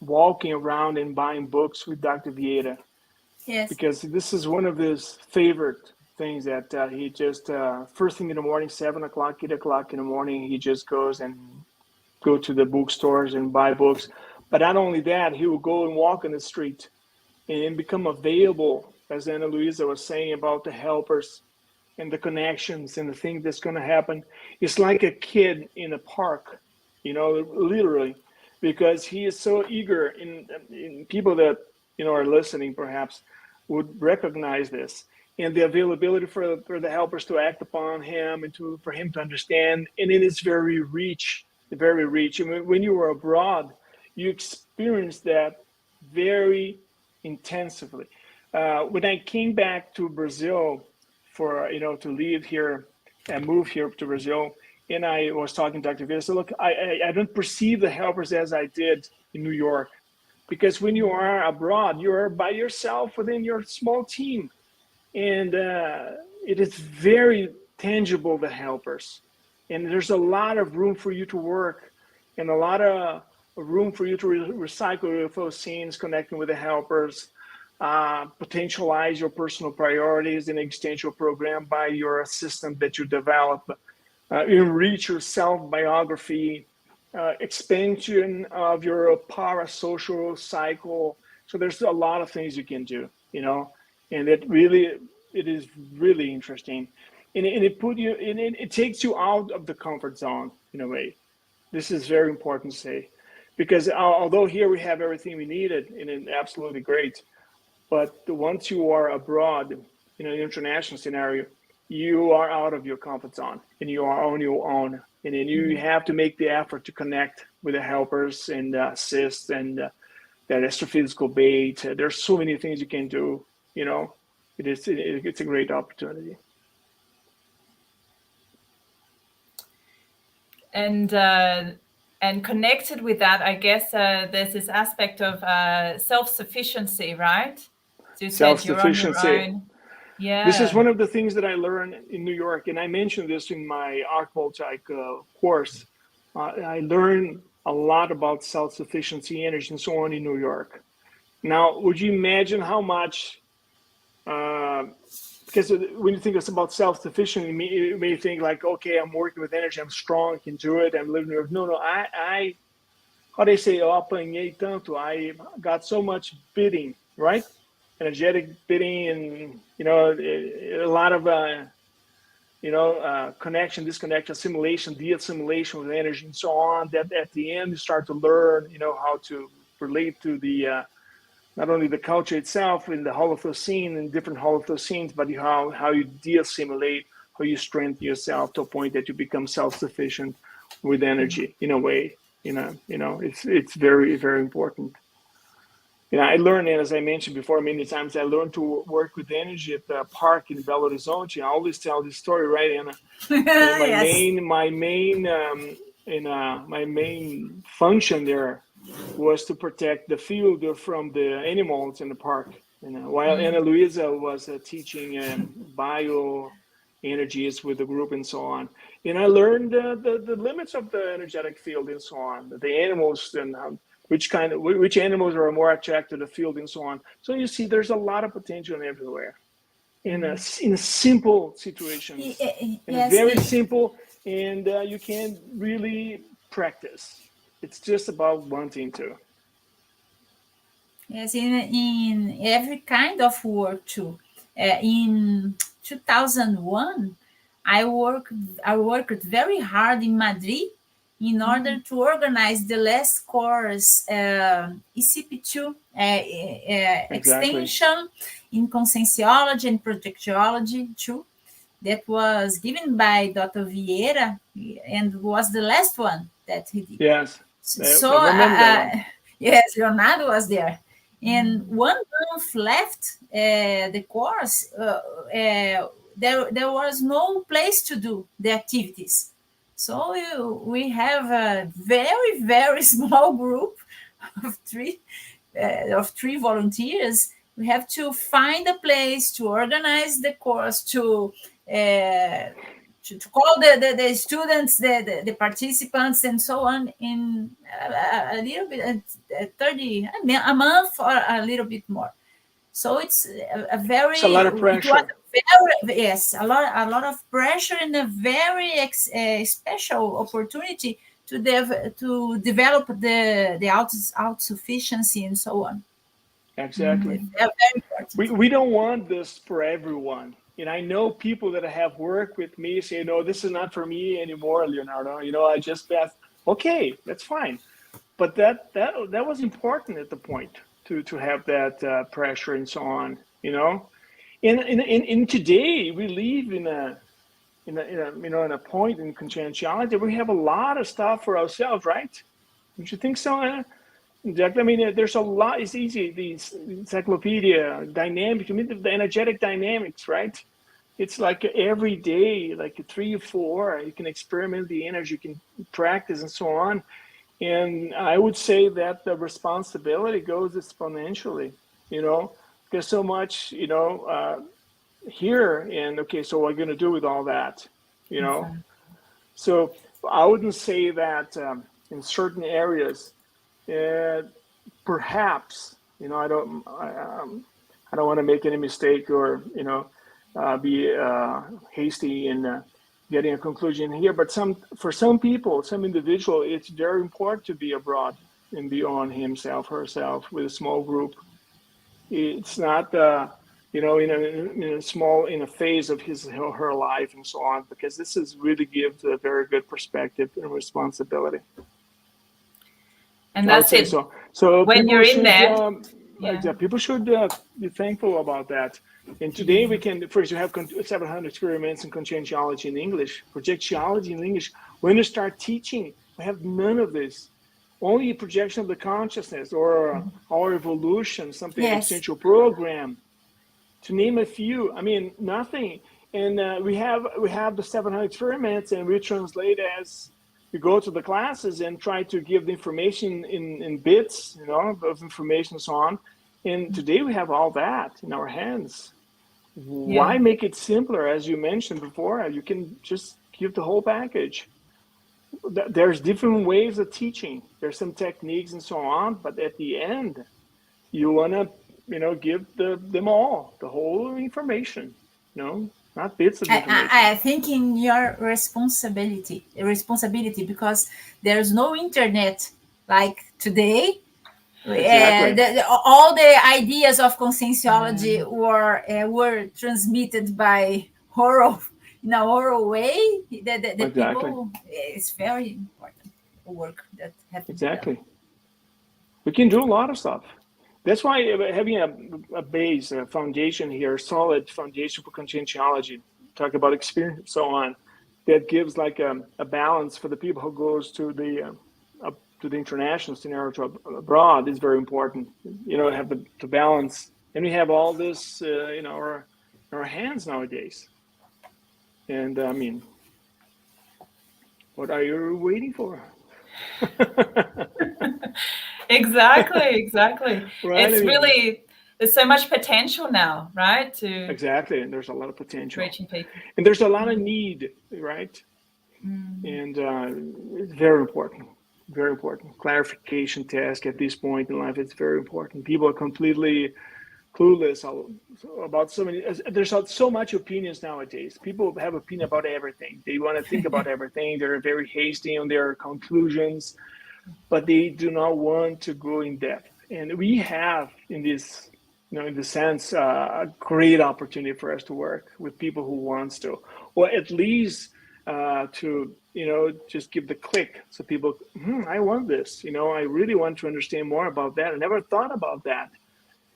walking around and buying books with Dr. Vieira. Yes. Because this is one of his favorite things that he just, first thing in the morning, 7 o'clock, 8 o'clock in the morning, he just goes and go to the bookstores and buy books. But not only that, he will go and walk on the street and become available, as Ana Luiza was saying about the helpers and the connections and the thing that's going to happen. It's like a kid in a park, literally, because he is so eager. In people that are listening perhaps would recognize this, and the availability for the helpers to act upon him and for him to understand. And it is very rich, very rich. I mean, when you were abroad, you experience that very intensively. When I came back to Brazil for to live here and move here to Brazil, and I was talking to Dr. Vieira, so look, I don't perceive the helpers as I did in New York, because when you are abroad, you are by yourself within your small team, and it is very tangible, the helpers, and there's a lot of room for you to work, and a lot of room for you to recycle your those scenes, connecting with the helpers. Potentialize your personal priorities in an existential program by your assistant that you develop, enrich your self-biography, expansion of your parasocial cycle. So there's a lot of things you can do, and it is really interesting. And it takes you out of the comfort zone in a way. This is very important to say, because although here we have everything we needed, and it's absolutely great, but once you are abroad in an international scenario, you are out of your comfort zone and you are on your own. And then you have to make the effort to connect with the helpers and assist and that astrophysical bait. There's so many things you can do, it's a great opportunity. And connected with that, I guess there's this aspect of self-sufficiency, right? So Self-sufficiency. Yeah. This is one of the things that I learned in New York, and I mentioned this in my arc-voltaic course. I learned a lot about self-sufficiency, energy, and so on in New York. Now, would you imagine how much? Because when you think about self-sufficient, you may think like, okay, I'm working with energy, I'm strong, I can do it, I'm living with. No, I how they say, eu apanhei tanto, I got so much bidding, right? Energetic bidding, and a lot of connection, disconnection, assimilation, de-assimilation with energy, and so on. That at the end you start to learn, how to relate to the not only the culture itself in the Holocene and different Holocenes, but how you de-assimilate, how you strengthen yourself to a point that you become self-sufficient with energy in a way. It's very, very important. I learned, and as I mentioned before many times, I learned to work with energy at the park in Belo Horizonte. I always tell this story, right, Anna? My main function there was to protect the field from the animals in the park. While Ana Luiza was teaching bioenergies with the group and so on. And I learned the limits of the energetic field and so on, the animals and which animals are more attracted to the field and so on. So you see, there's a lot of potential everywhere in simple situations, very simple, and you can really practice. It's just about wanting to. Yes, in every kind of work too. In 2001, I worked very hard in Madrid in order to organize the last course, ECP2 extension in conscientiology and projectiology too, that was given by Dr. Vieira and was the last one that he did. Yes. So, yes, Leonardo was there. And 1 month left the course, there was no place to do the activities. So we have a very, very small group of three volunteers. We have to find a place to organize the course, to call the students, the participants, and so on in a little bit, 30 a month or a little bit more. So it's a very, It's a lot of pressure. Yes, a lot of pressure, and a very special opportunity to develop the autosufficiency and so on. Exactly. Very important. We don't want this for everyone. And I know people that have worked with me say, no, this is not for me anymore, Leonardo. I just passed. Okay, that's fine. But that was important at the point to have that pressure and so on. In today we live in a point in conscientiality. We have a lot of stuff for ourselves, right? Don't you think so? Jack, I mean, there's a lot. It's easy. The encyclopedia, dynamic. I mean, the energetic dynamics, right? It's like every day, like 3 or 4. You can experiment the energy, you can practice, and so on. And I would say that the responsibility goes exponentially. There's so much, here. And okay, so what are you going to do with all that? Exactly. So I wouldn't say that in certain areas. Perhaps I don't want to make any mistake or be hasty in getting a conclusion here. But for some people, some individual, it's very important to be abroad and be on himself, herself with a small group. It's not in a phase of his or her life and so on, because this really gives a very good perspective and responsibility. And that's it. So when you're in there, people should be thankful about that. And today we can, first you have 700 experiments in conscientiality in English, projectiality in English. When you start teaching, we have none of this. Only a projection of the consciousness or our evolution, something epicentral program, to name a few. I mean, nothing. And we have the 700 experiments, and we translate as you go to the classes and try to give the information in bits, of information and so on. And today we have all that in our hands. Why make it simpler? As you mentioned before, you can just give the whole package. There's different ways of teaching. There's some techniques and so on, but at the end, you want to, give them all, the whole information, not bits of information. I think in your responsibility, because there's no internet like today. Exactly. All the ideas of conscientiology were transmitted by in a oral way. The Exactly. people, it's very important work that have to be done. We can do a lot of stuff. That's why having a base, a foundation here, a solid foundation for conscientiology, talk about experience and so on, that gives like a balance for the people who goes to the international scenario, to abroad, is very important. Have to balance. And we have all this in our hands nowadays. And I mean, what are you waiting for? Exactly. Right? It's really, there's so much potential now, right? Exactly, and there's a lot of potential. Reaching people. And there's a lot of need, right? And it's very important. Very important. Clarification task at this point in life, it's very important. People are completely clueless about so many. There's so much opinions nowadays. People have opinion about everything. They want to think about everything. They're very hasty on their conclusions, but they do not want to go in depth. And we have in this, in the sense, a great opportunity for us to work with people who wants to, or at least to, just give the click. So people, I want this, I really want to understand more about that. I never thought about that.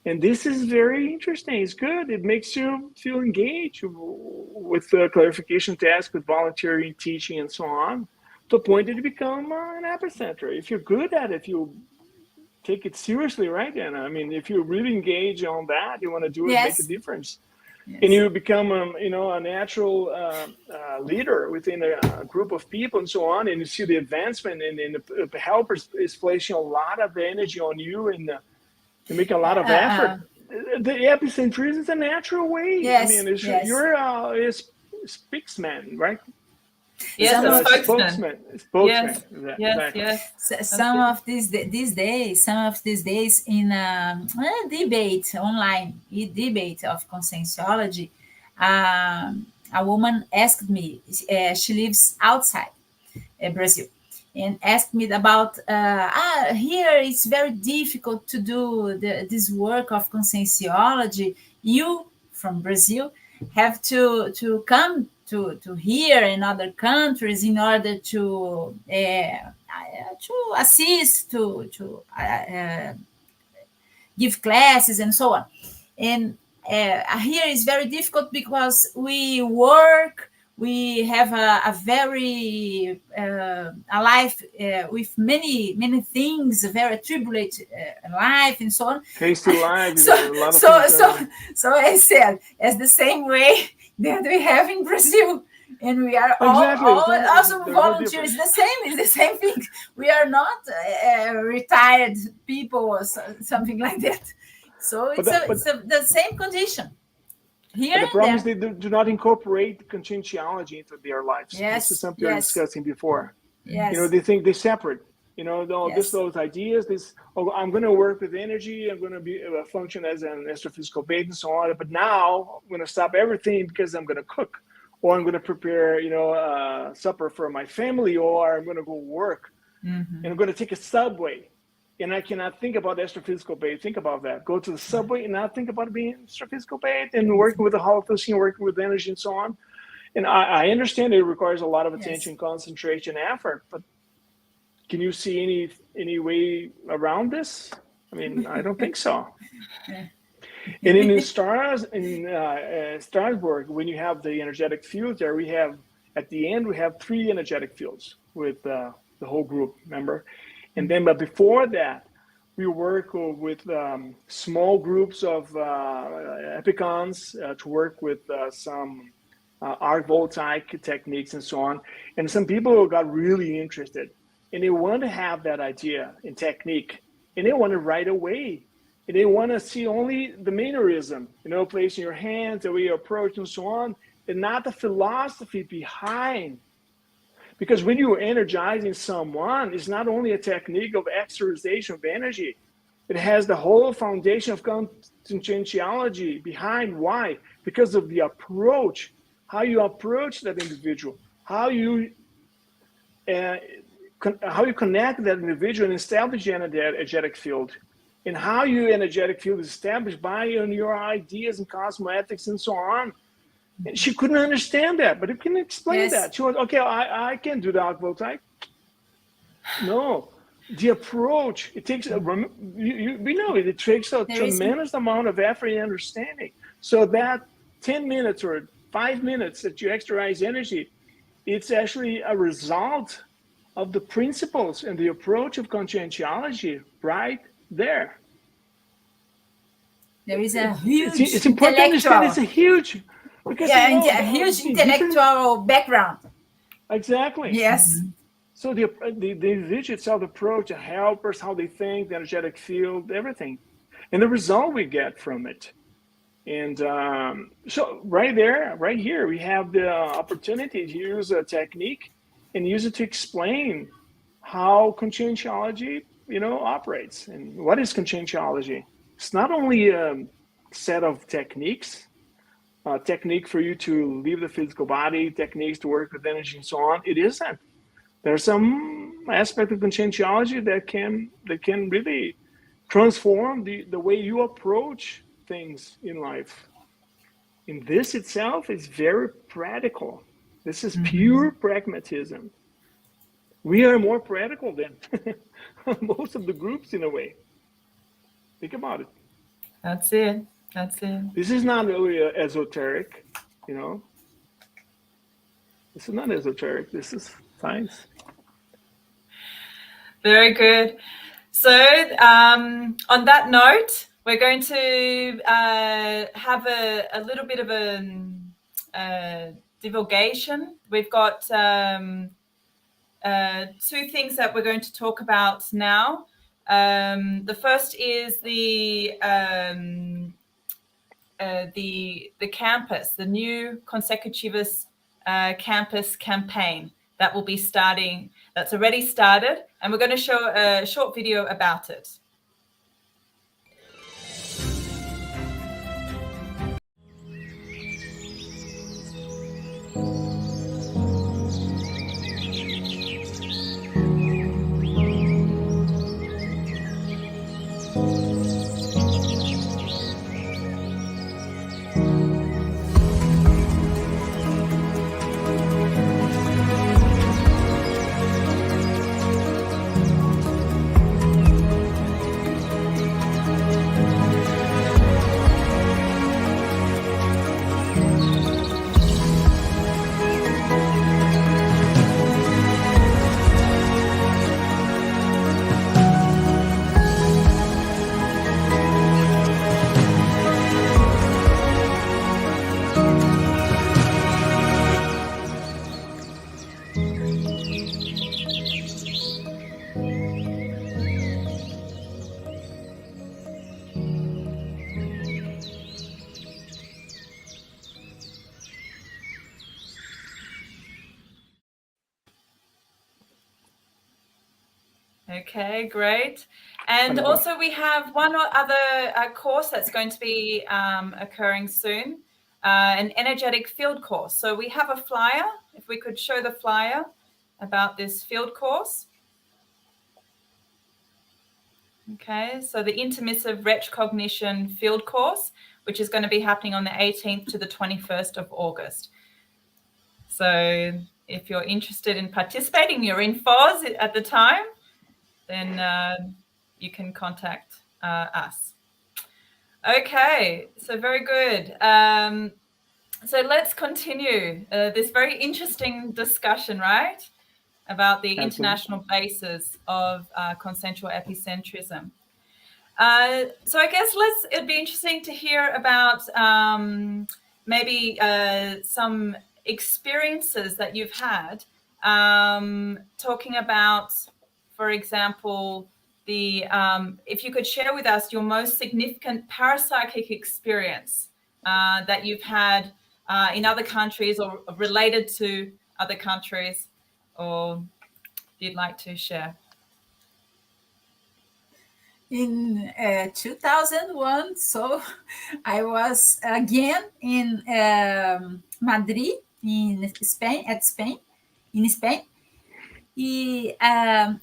And this is very interesting. It's good. It makes you feel engaged with the clarification task, with volunteering, teaching, and so on, to a point that you become an epicenter. If you're good at it, if you take it seriously, right, Anna? I mean, if you really engage on that, you want to do it, make a difference. Yes. And you become, a natural leader within a group of people and so on, and you see the advancement, and the helper is placing a lot of energy on you, and you make a lot of effort. The epicentrism is a natural way. Yes, I mean, you're a spokesman, right? Yes, a spokesman. Yes, exactly. yes. Some of these days in a debate online, debate of conscientiology, a woman asked me. She lives outside Brazil, and asked me about here it's very difficult to do this work of conscientiology. You from Brazil have to come to here and other countries in order to assist, to give classes and so on. And here is very difficult because we work, we have a very a life with many things, a very tribulate life and so on. Tasty life. So I said, as the same way that we have in Brazil, and we are also volunteers. It's the same thing. We are not retired people or something like that. So it's the same condition. Here, but the problem is they do not incorporate conscientiality into their lives. Yes, this is something we were discussing before. Yes. They think they're separate. Those ideas. I'm going to work with energy. I'm going to be function as an astrophysical bait and so on. But now I'm going to stop everything because I'm going to cook, or I'm going to prepare, supper for my family, or I'm going to go work, and I'm going to take a subway. And I cannot think about astrophysical bait. Think about that. Go to the subway and not think about being astrophysical bait and working with the hollow fishing, working with energy and so on. And I understand it requires a lot of attention, concentration, effort. But can you see any way around this? I mean, I don't think so. And in Strasbourg, when you have the energetic fields there, at the end we have 3 energetic fields with the whole group. Remember. And then, but before that, we work with small groups of epicons to work with some arc voltaic techniques and so on. And some people got really interested, and they want to have that idea and technique, and they want it right away. And they want to see only the mannerism, placing your hands, the way you approach, and so on, and not the philosophy behind. Because when you're energizing someone, it's not only a technique of exercisation of energy, it has the whole foundation of conscientiality behind. Why? Because of the approach, how you approach that individual, how you connect that individual and establish an energetic field, and how your energetic field is established by your ideas and cosmoethics and so on. And she couldn't understand that, but you can explain that. She went, okay, I can do the arc voltaic. No, the approach, it takes, we know it takes a tremendous amount of effort and understanding. So that 10 minutes or 5 minutes that you exercise energy, it's actually a result of the principles and the approach of conscientiality right there. There is a huge it's important to understand it's a huge... Because a huge intellectual background. Exactly. Yes. So the individual itself, the approach, the helpers, how they think, the energetic field, everything, and the result we get from it. And so right here, we have the opportunity to use a technique and use it to explain how conscientiology, operates. And what is conscientiology? It's not only a set of techniques. Technique for you to leave the physical body, techniques to work with energy and so on. It isn't. There's some aspect of conscientiology that can really transform the way you approach things in life. And this itself is very practical. This is pure pragmatism. We are more practical than most of the groups in a way. Think about it. That's it. This is not really esoteric, This is not esoteric. This is science. Very good. So on that note, we're going to have a little bit of a divulgation. We've got 2 things that we're going to talk about now. The first is the campus, the new Consecutivus campus campaign that will be starting, that's already started, and we're going to show a short video about it. Okay, great. And also we have one other course that's going to be occurring soon, an energetic field course. So we have a flyer, if we could show the flyer about this field course. Okay, so the intermissive retrocognition field course, which is going to be happening on the 18th to the 21st of August. So if you're interested in participating, you're in FOS at the time, then you can contact us. Okay, so very good. So let's continue this very interesting discussion, right, about the international basis of consciential epicentrism. So I guess it'd be interesting to hear about maybe some experiences that you've had talking about, for example, if you could share with us your most significant parapsychic experience that you've had in other countries or related to other countries, or you'd like to share. In 2001, so I was again in Madrid, in Spain.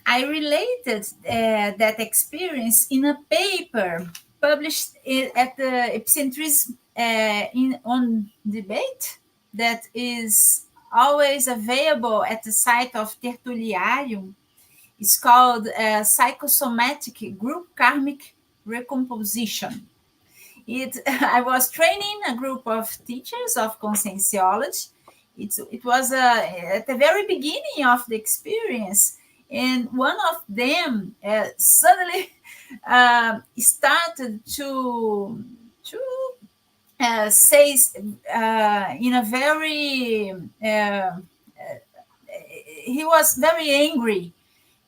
I related that experience in a paper published at the epicentrism on debate that is always available at the site of Tertuliarium. It's called Psychosomatic Group Karmic Recomposition. I was training a group of teachers of conscientiology. It was at the very beginning of the experience, and one of them suddenly started to say in a very he was very angry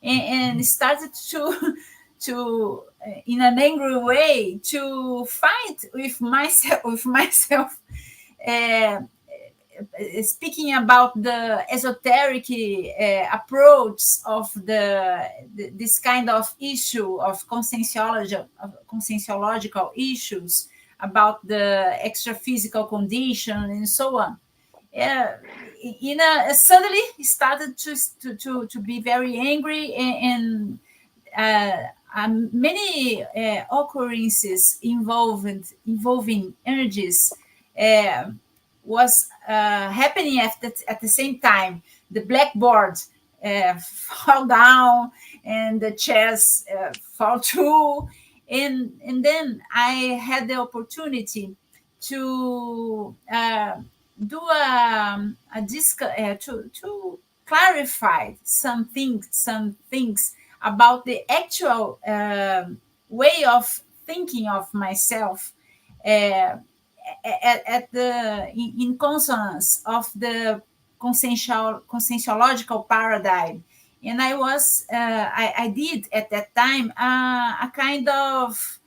and started to in an angry way to fight with myself speaking about the esoteric approach of this kind of issue of conscientiological issues about the extra-physical condition and so on. Suddenly he started to be very angry, and many occurrences involving energies was happening at the same time. The blackboard fall down and the chairs fall too, and then I had the opportunity to do to clarify some things about the actual way of thinking of myself in consonance of the conscientiological paradigm. And I did at that time a kind of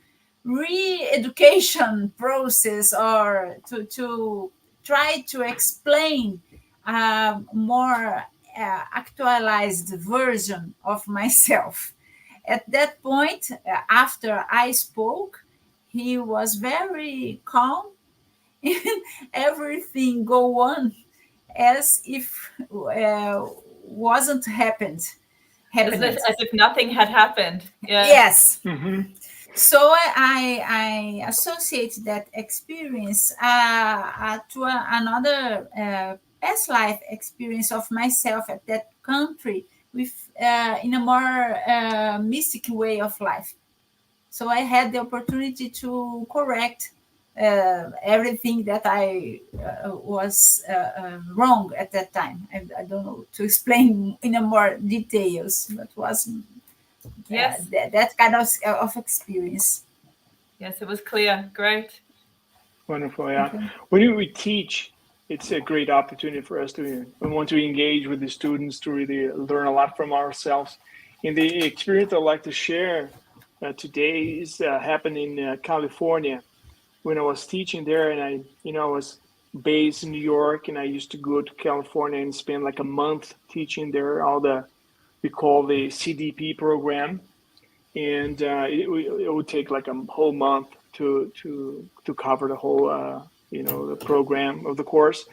re-education process, or to try to explain a more actualized version of myself. At that point, after I spoke, he was very calm and everything go on as if wasn't happened. As if nothing had happened. Yeah. Yes. Mm-hmm. So I associate that experience to another past life experience of myself at that country with in a more mystic way of life. So I had the opportunity to correct everything that I was wrong at that time. I don't know to explain in a more details, but was Yes. that kind of experience. Yes, it was clear. Great. Wonderful, yeah. Okay. When we teach, it's a great opportunity for us to we want to engage with the students to really learn a lot from ourselves. And the experience I'd like to share today is happened in California when I was teaching there, and I was based in New York, and I used to go to California and spend like a month teaching there we call the CDP program, and it would take like a whole month to cover the whole the program of the course.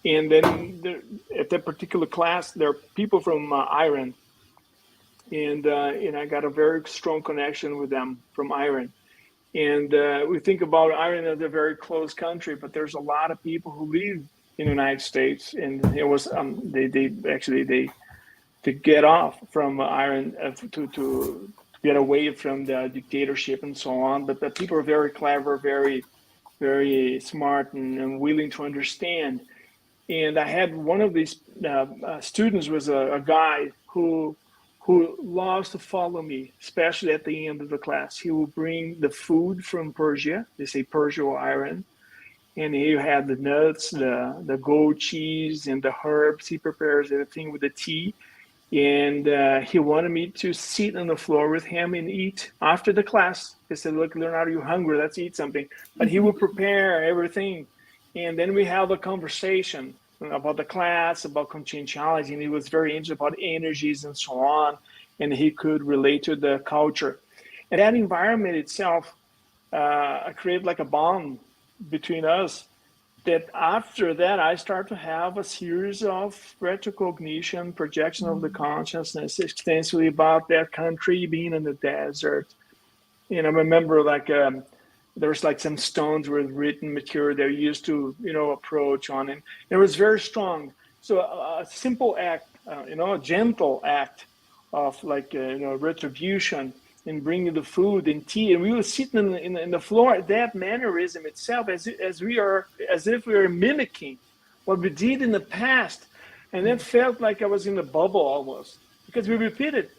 And then at that particular class, there are people from Iran, and I got a very strong connection with them from Iran. And we think about Iran as a very close country, but there's a lot of people who live in the United States, and it was they to get off from Iran to get away from the dictatorship and so on. But the people are very clever, very very smart, and willing to understand. And I had one of these students was a guy who loves to follow me, especially at the end of the class. He will bring the food from Persia. They say Persia or Iran. And he had the nuts, the goat cheese, and the herbs. He prepares everything with the tea. And he wanted me to sit on the floor with him and eat after the class. He said, "Look, Leonardo, you're hungry. Let's eat something." But he would prepare everything. And then we have a conversation about the class, about conscientiality, and he was very interested about energies and so on, and he could relate to the culture. And that environment itself created like a bond between us, that after that I start to have a series of retrocognition, projection of the consciousness extensively about that country being in the desert. And I remember there's like some stones with written material they're used to, approach on, and it was very strong. So a simple act, a gentle act of retribution and bringing the food and tea, and we were sitting in the floor. That mannerism itself, as if we were mimicking what we did in the past, and it felt like I was in a bubble almost, because we repeated,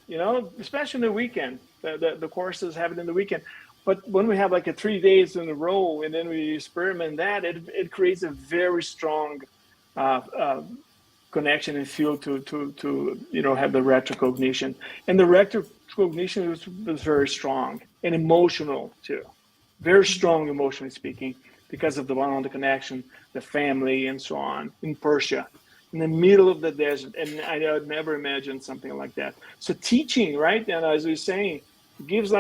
especially in the weekend. The courses happen in the weekend. But when we have like 3 days in a row and then we experiment that, it creates a very strong connection and feel to have the retrocognition. And the retrocognition was very strong and emotional too. Very strong emotionally speaking, because of the one-on-one connection, the family and so on in Persia, in the middle of the desert. And I had never imagined something like that. So teaching, right? And as we were saying, gives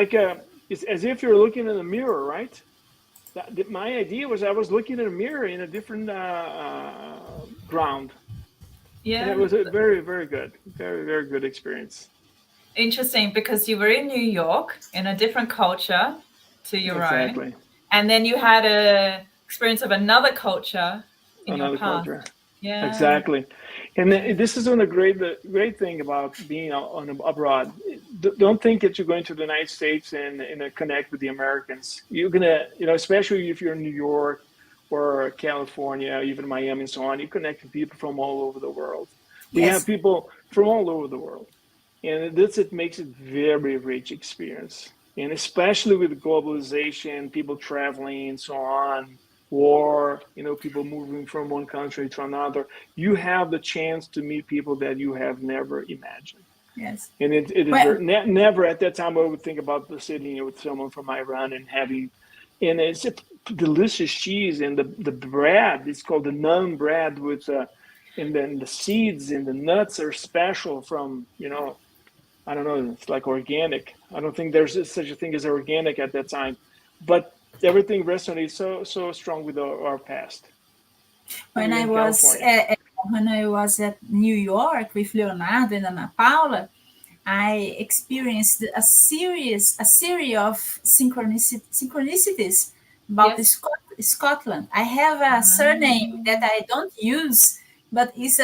it's as if you're looking in a mirror, right? My idea was I was looking in a mirror in a different ground. Yeah. And it was a very, very good, very, very good experience. Interesting, because you were in New York in a different culture to your own. And then you had a experience of another culture in your past. Culture. Yeah. Exactly. And this is one of the great thing about being abroad. Don't think that you're going to the United States and connect with the Americans. You're gonna, especially if you're in New York or California, even Miami and so on, you connect with people from all over the world. We have people from all over the world. And this, it makes it very rich experience. And especially with globalization, people traveling and so on, war, people moving from one country to another, you have the chance to meet people that you have never imagined. Yes. And it is Well, never at that time I would think about sitting with someone from Iran and having, and it's a delicious cheese, and the bread, it's called the naan bread with, and then the seeds and the nuts are special from, I don't know, it's like organic. I don't think there's such a thing as organic at that time, but everything resonates so strong with our past. when I In was California. when I was at New York with Leonardo and Ana Paula, I experienced a series of synchronicities about Yes. Scotland. I have a surname that I don't use, but it's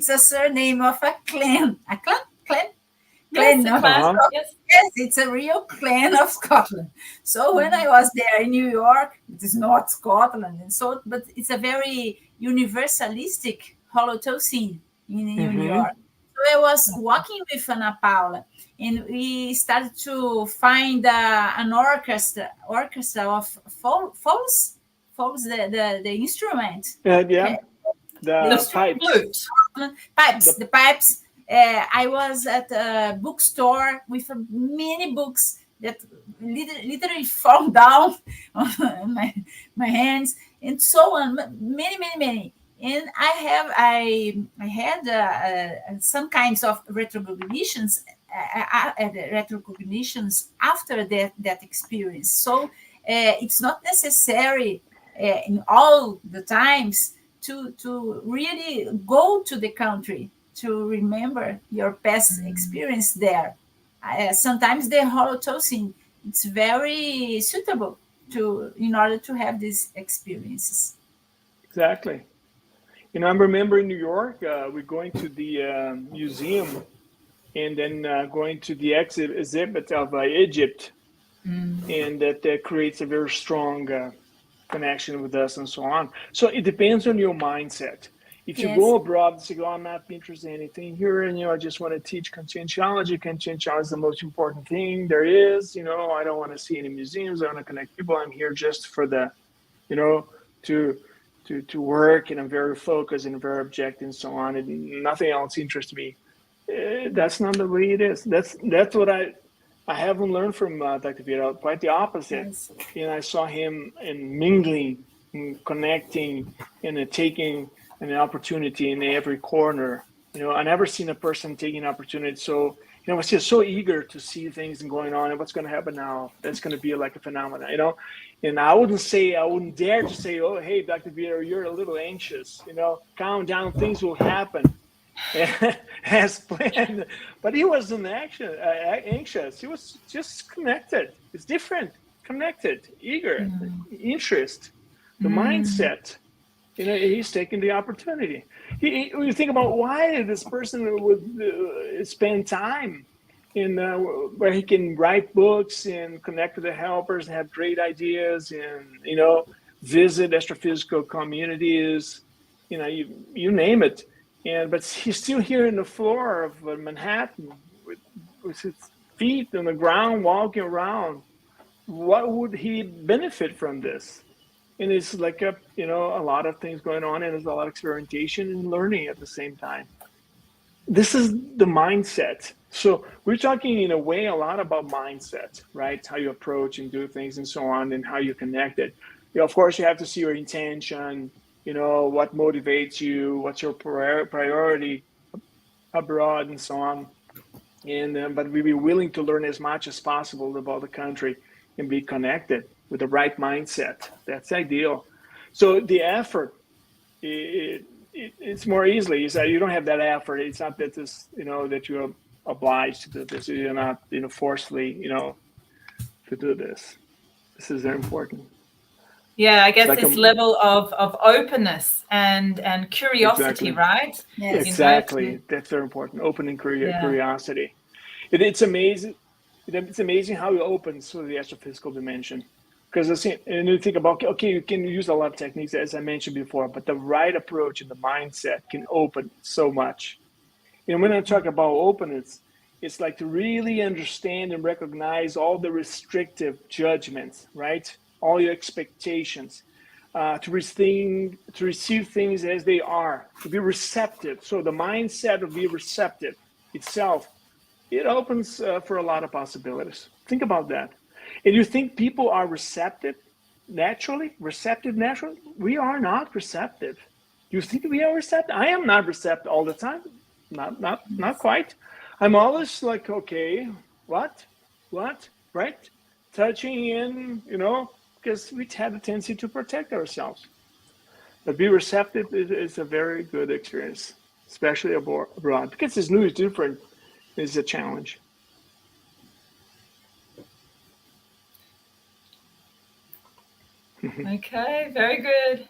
a surname of a clan. A clan? Yes, Clan, a no? clan. Uh-huh. Yes. Yes, it's a real clan of Scotland. So when I was there in New York, it is not Scotland, and so, but it's a very universalistic Holotocene in New Mm-hmm. York. So I was walking with Ana Paula, and we started to find an orchestra of false, the instrument, Yeah, the the instrument, pipes. Flute. The the pipes. I was at a bookstore with many books that literally fall down on my hands, and so on. Many. And I had some kinds of retrocognitions after that experience. So it's not necessary in all the times to really go to the country to remember your past experience there. Sometimes the holotocene, it's very suitable to in order to have these experiences. Exactly. I remember in New York, we're going to the museum, and then going to the exhibit of Egypt, and that creates a very strong connection with us and so on. So it depends on your mindset. If you Yes. go abroad and say, "Oh, I'm not interested in anything here, and I just want to teach conscientiology. Conscientiality is the most important thing there is. I don't want to see any museums. I want to connect people. I'm here just for the, to work, and I'm very focused and very objective and so on, and nothing else interests me." That's not the way it is. That's what I haven't learned from Dr. Vito. Quite the opposite. Yes. I saw him in mingling, and connecting, and taking an opportunity in every corner. I never seen a person taking an opportunity. So, I was just so eager to see things and going on and what's going to happen now. That's going to be like a phenomenon, And I wouldn't dare to say, "Oh, hey, Dr. Vito, you're a little anxious. Calm down, things will happen." As planned, but he wasn't anxious. He was just connected. It's different. Connected, eager, interest, the mindset. He's taking the opportunity. You think about why this person would spend time in where he can write books and connect with the helpers and have great ideas, and visit astrophysical communities. You name it. But he's still here in the floor of Manhattan with his feet on the ground, walking around. What would he benefit from this? And it's like a lot of things going on, and there's a lot of experimentation and learning at the same time. This is the mindset. So we're talking in a way a lot about mindset, right? How you approach and do things and so on, and how you connect it. Of course, you have to see your intention, what motivates you, what's your priority abroad and so on. And but we be willing to learn as much as possible about the country and be connected with the right mindset. That's ideal. So the effort, it's more easily. It's that you don't have that effort. It's not that this, that you're obliged to do this. You're not, forcefully, to do this. This is very important. Yeah, I guess Like this level of openness and curiosity, Exactly. right? Yes. Exactly. That's very important. Opening curiosity. It's amazing. It's amazing how it opens through the astrophysical dimension. Because and you think about, okay, you can use a lot of techniques, as I mentioned before, but the right approach and the mindset can open so much. When I talk about openness, It's like to really understand and recognize all the restrictive judgments, right? All your expectations, to receive things as they are, to be receptive. So the mindset of being receptive itself, it opens for a lot of possibilities. Think about that. And you think people are receptive naturally? We are not receptive. You think we are receptive? I am not receptive all the time. Not quite. I'm always like, okay, what, right? Touching in, because we have a tendency to protect ourselves. But be receptive is a very good experience, especially abroad, because this new is different. Is a challenge. Okay, very good.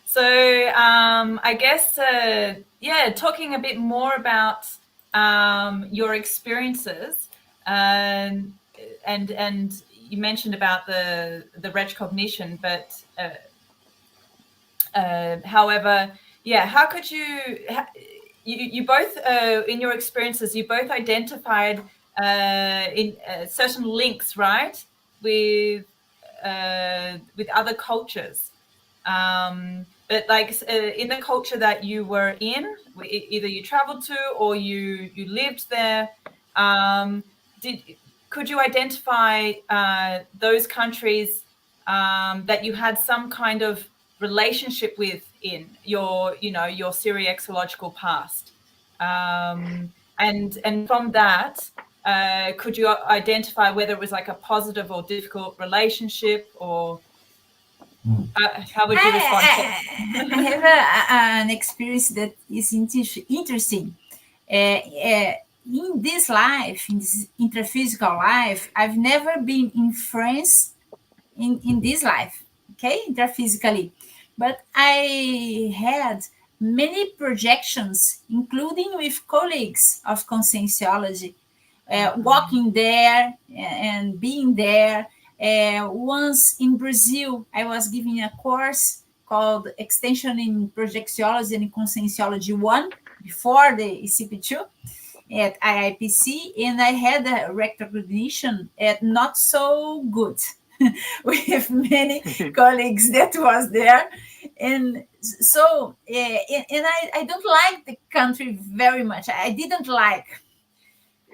So I guess, talking a bit more about your experiences, and you mentioned about the recognition, but however, how could you both, in your experiences, you both identified in certain links, right, with other cultures. But like in the culture that you were in, either you traveled to or you lived there, could you identify those countries that you had some kind of relationship with in your seriexological past, and from that, could you identify whether it was like a positive or difficult relationship, or how would you respond? I have an experience that is interesting. In this life, in this intraphysical life, I've never been in France in this life, okay, intraphysically. But I had many projections, including with colleagues of conscientiology, walking there and being there. Once in Brazil, I was giving a course called Extension in Projectiology and Conscientiology 1 before the ECP2 at IIPC, and I had a recognition not so good with many colleagues that was there. And so, and I don't like the country very much. I didn't like.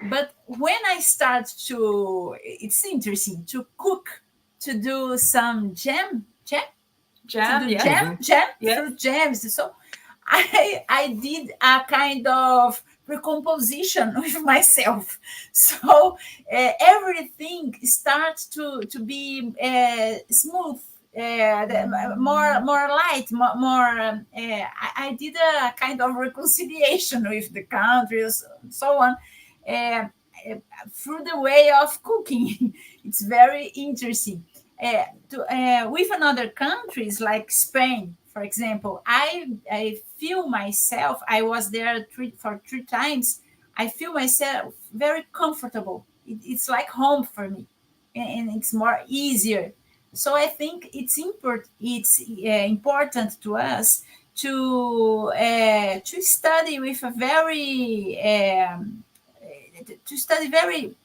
But when I start to, it's interesting to cook, to do some jam, fruit jams. So I did a kind of recomposition with myself. So everything starts to be smooth, more light, more. I did a kind of reconciliation with the countries, and so on. Through the way of cooking. It's very interesting. With another countries like Spain, for example, I feel myself, I was there for 3 times, I feel myself very comfortable. It's like home for me, and it's more easier. So I think it's important to us to study with a very very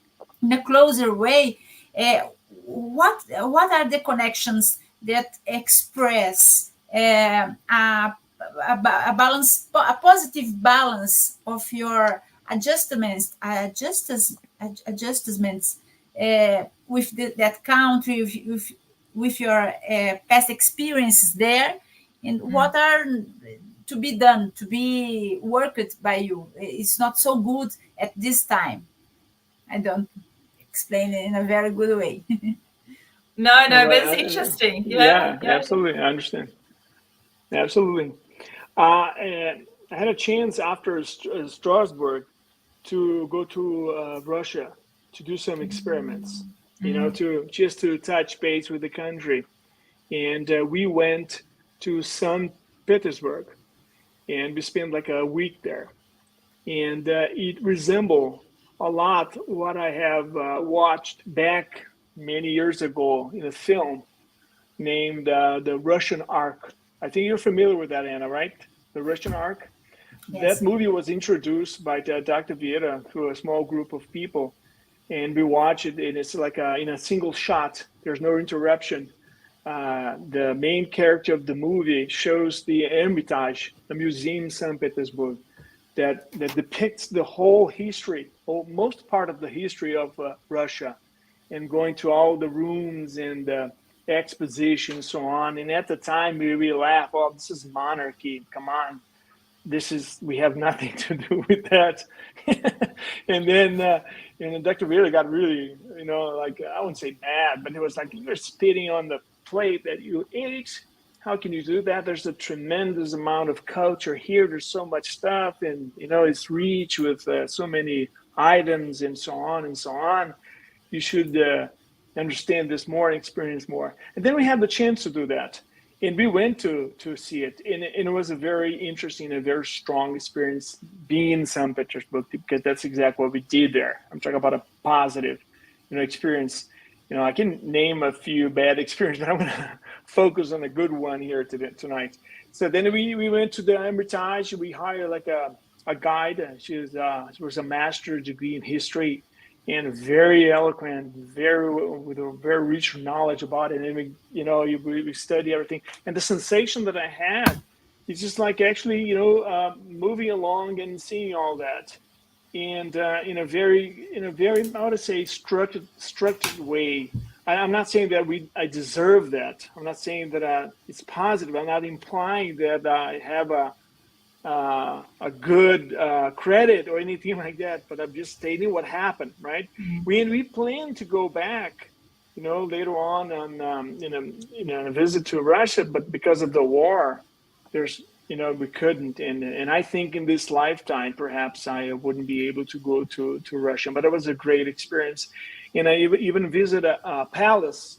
in a closer way what are the connections that express a balance, a positive balance of your adjustments with that country, with your past experiences there, and what are to be done, to be worked by you. It's not so good at this time. I don't explain it in a very good way. No, but it's interesting. Yeah, absolutely. I understand. Absolutely. And I had a chance after Strasbourg to go to Russia to do some experiments, to touch base with the country. And we went to St. Petersburg, and we spent like a week there. And it resembled a lot what I have watched back many years ago in a film named The Russian Ark. I think you're familiar with that, Anna, right? The Russian Ark. That movie was introduced by Dr. Vieira to a small group of people, and we watch it, and it's like in a single shot. There's no interruption. The main character of the movie shows the Hermitage, the museum in St. Petersburg, that depicts the whole history, or most part of the history of Russia, and going to all the rooms and the exposition and so on. And at the time, we laugh, oh, this is monarchy, come on. We have nothing to do with that. And then Dr. Vieira got really, like, I wouldn't say mad, but it was like, you're spitting on the plate that you ate. How can you do that? There's a tremendous amount of culture here. There's so much stuff, and it's rich with so many items and so on and so on. You should understand this more and experience more. And then we had the chance to do that. And we went to see it. And it was a very interesting, a very strong experience being in St. Petersburg, because that's exactly what we did there. I'm talking about a positive, experience. I can name a few bad experiences, but I'm going to focus on a good one here tonight. So then we went to the Hermitage. We hired like a guide. She was a master's degree in history, and very eloquent, with a very rich knowledge about it. And we study everything. And the sensation that I had is just like actually, moving along and seeing all that, and in a very, I would say, structured way. I'm not saying that I deserve that. I'm not saying that it's positive. I'm not implying that I have a good credit or anything like that, but I'm just stating what happened, right? We plan to go back, later on in a visit to Russia, but because of the war, we couldn't, and I think in this lifetime perhaps I wouldn't be able to go to Russia, but it was a great experience. And I even visited a palace,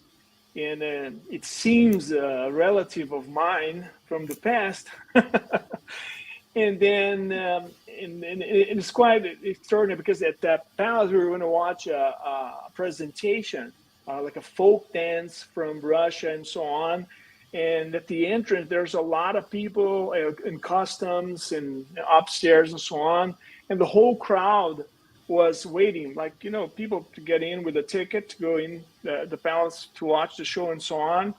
and it seems a relative of mine from the past. And then it's quite extraordinary, because at that palace we were going to watch a presentation, like a folk dance from Russia and so on. And at the entrance, there's a lot of people in costumes and upstairs and so on. And the whole crowd was waiting, like, people to get in with a ticket to go in the palace to watch the show and so on.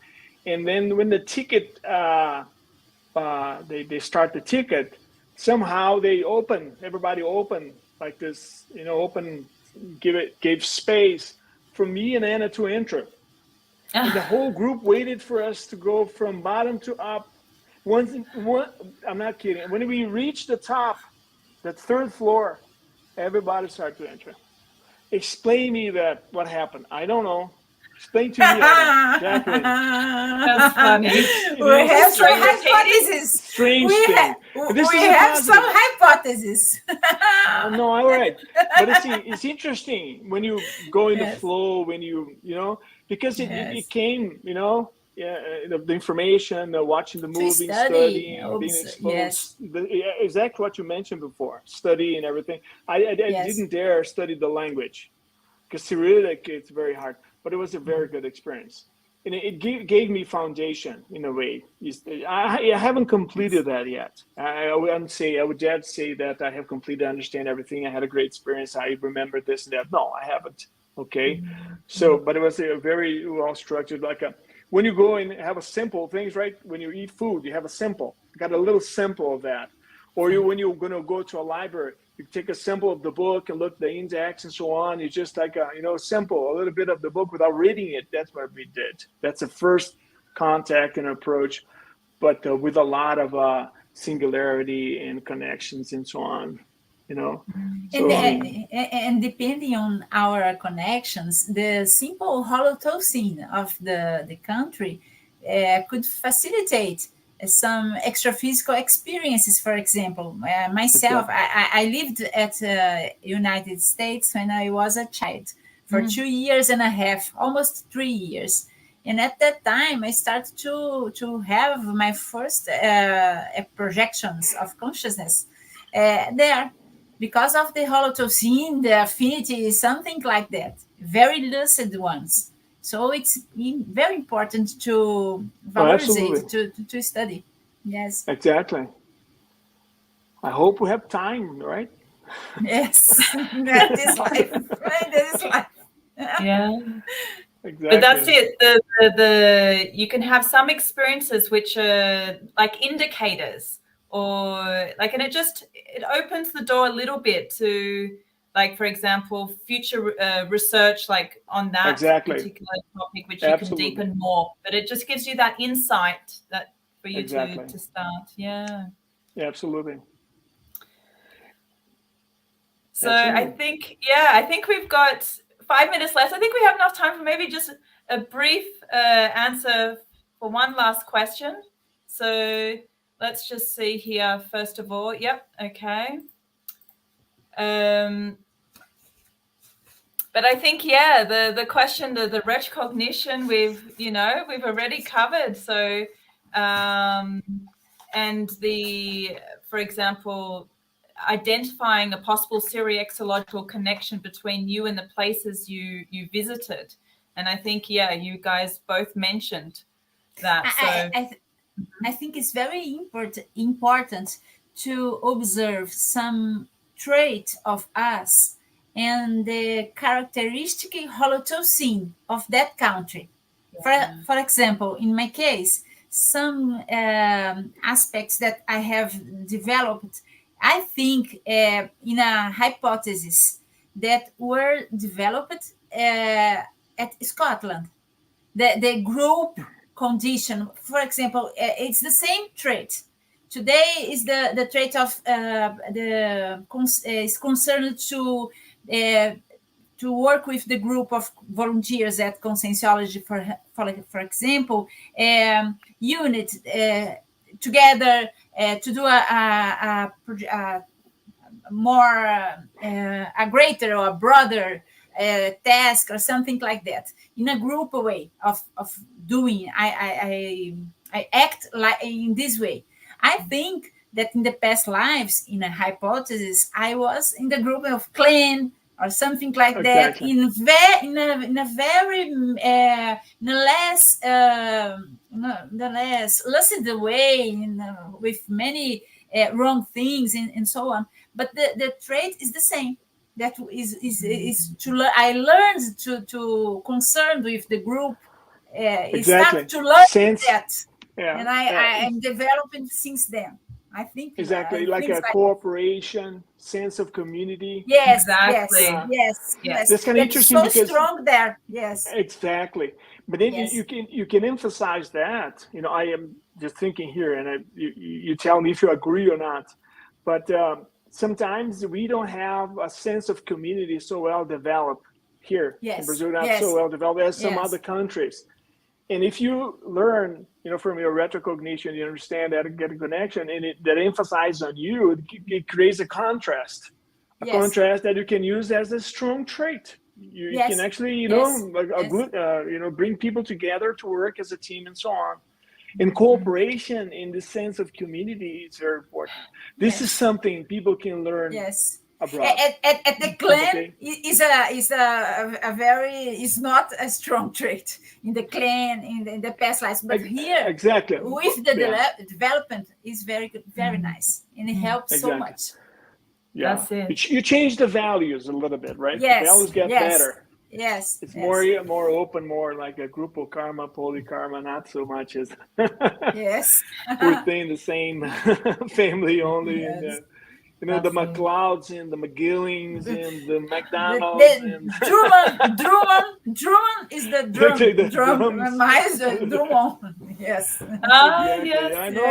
And then when the ticket, they start the ticket, somehow everybody opened like this, gave space for me and Anna to enter. And the whole group waited for us to go from bottom to up. I'm not kidding. When we reached the top, that third floor, everybody started to enter. Explain me what happened. I don't know. Explain to me, Jaclyn. That's funny. We have some hypotheses. Strange thing. We have some hypotheses. No, all right. But it's interesting when you go in the flow, when because it came, the information, watching the movie, studying, being exposed. Exactly what you mentioned before, study and everything. I didn't dare study the language, because Cyrillic, it's very hard. But it was a very good experience. And it gave me foundation in a way. I haven't completed that yet. I would dare say that I have completely understand everything. I had a great experience. I remember this and that. No, I haven't. Okay. So, but it was a very well structured, when you go and have a simple things, right? When you eat food, you have a simple, got a little sample of that. Or when you're going to go to a library, you take a sample of the book and look the index and so on. It's just like a little bit of the book without reading it. That's what we did. That's the first contact and approach, but with a lot of singularity and connections and so on. So, and depending on our connections, the simple holotosing of the country could facilitate some extra physical experiences. For example, myself, I lived at United States when I was a child for 2 years and a half, almost 3 years. And at that time, I started to have my first projections of consciousness there. Because of the holotosine, the affinity, something like that, very lucid ones. So it's very important to valorize, to study. Yes. Exactly. I hope we have time, right? Yes, that is life. That is life. Yeah. Exactly. But that's it. The you can have some experiences which are like indicators, or like, and it opens the door a little bit to, like, for example, future research, like on that particular topic, which you can deepen more. But it just gives you that insight that for you to start. Yeah. Yeah, absolutely. So I think we've got 5 minutes left. I think we have enough time for maybe just a brief answer for one last question. So let's just see here. First of all, yep, okay. But I think, the question, the recognition, we've already covered. So, and for example, identifying a possible seriexological connection between you and the places you visited. And I think, you guys both mentioned that. I think it's very important to observe some trait of us and the characteristic holocene of that country. For example, in my case, some aspects that I have developed, I think, in a hypothesis that were developed at Scotland. The group condition, for example, it's the same trait. Today is the trait of is concerned to work with the group of volunteers at conscientiology, for example, unit together to do a more a greater or a broader task or something like that, in a group way of doing. I act like in this way. I think that in the past lives, in a hypothesis, I was in the group of clan or something like that, in a less lucid way, with many wrong things and so on. But the trait is the same. That is to learn. I learned to concern with the group. Start to learn that, and I'm developing since then. I think like a cooperation, sense of community. Yes, exactly. Yes. That's kind of interesting so because strong there. Yes, exactly. But then you can emphasize that. I am just thinking here, and you tell me if you agree or not. But sometimes we don't have a sense of community so well developed here in Brazil, not so well developed as some other countries. And if you learn, from your retrocognition, you understand that, get a connection, and that emphasizes on you, it creates a contrast contrast that you can use as a strong trait. You can actually, bring people together to work as a team and so on. And cooperation in the sense of community is very important. This is something people can learn. Abroad. At the clan is not a strong trait in the clan in the past lives, but here with the development is very good, very nice, and it helps so much. Yeah, that's it. You change the values a little bit, right? Yes, the values get better. Yes, it's more open, more like a group karma, polykarma, not so much as within the same family only. And the McLeods and the McGillings and the McDonald's. Drummond is the drum. Drummond. Yes. Yes. I know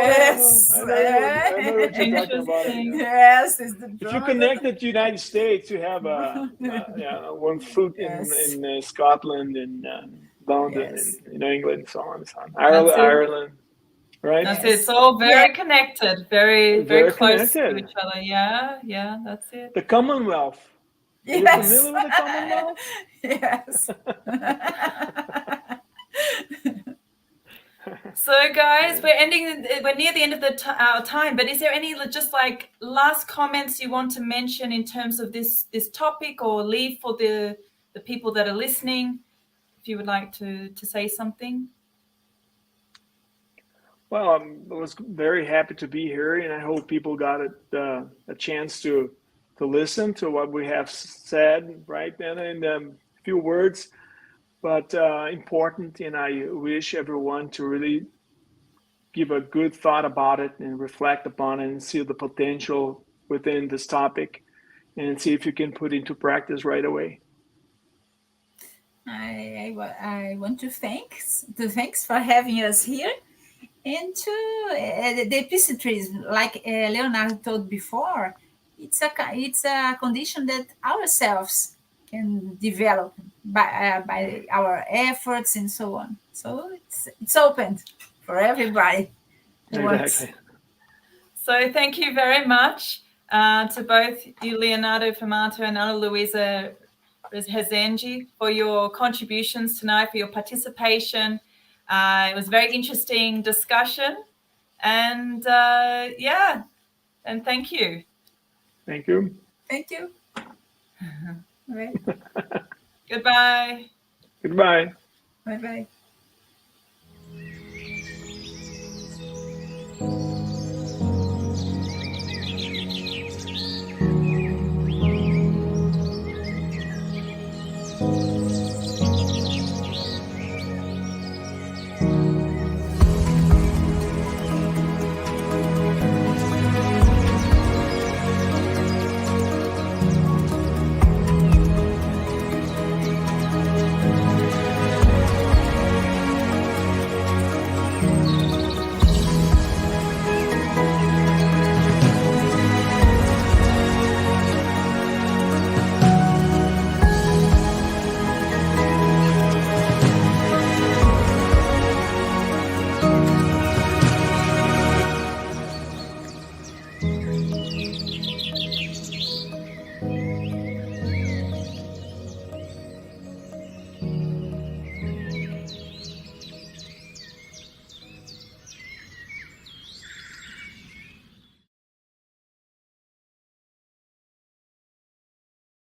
what you're talking about. Yes, it's the drum. If you connect it to the United States, you have one foot in Scotland and London and England and so on and so on. Ireland. Right. That's it. It's all very connected, very close to each other. Yeah, that's it. The Commonwealth. Are you familiar with the Commonwealth? Yes. So, guys, we're near the end of our time. But is there any just like last comments you want to mention in terms of this topic, or leave for the people that are listening? If you would like to say something. Well, I was very happy to be here, and I hope people got a chance to listen to what we have said, right? And in a few words, but important. And I wish everyone to really give a good thought about it and reflect upon it and see the potential within this topic, and see if you can put into practice right away. I want to thanks for having us here, and to the epicentrism, like Leonardo told before, it's a condition that ourselves can develop by our efforts and so on. So it's open for everybody who wants. Exactly. So thank you very much to both you, Leonardo, Firmato, and Ana Luiza Rezende, for your contributions tonight, for your participation. It was a very interesting discussion. And and thank you. Thank you. Thank you. Right. Goodbye. Goodbye. Bye bye.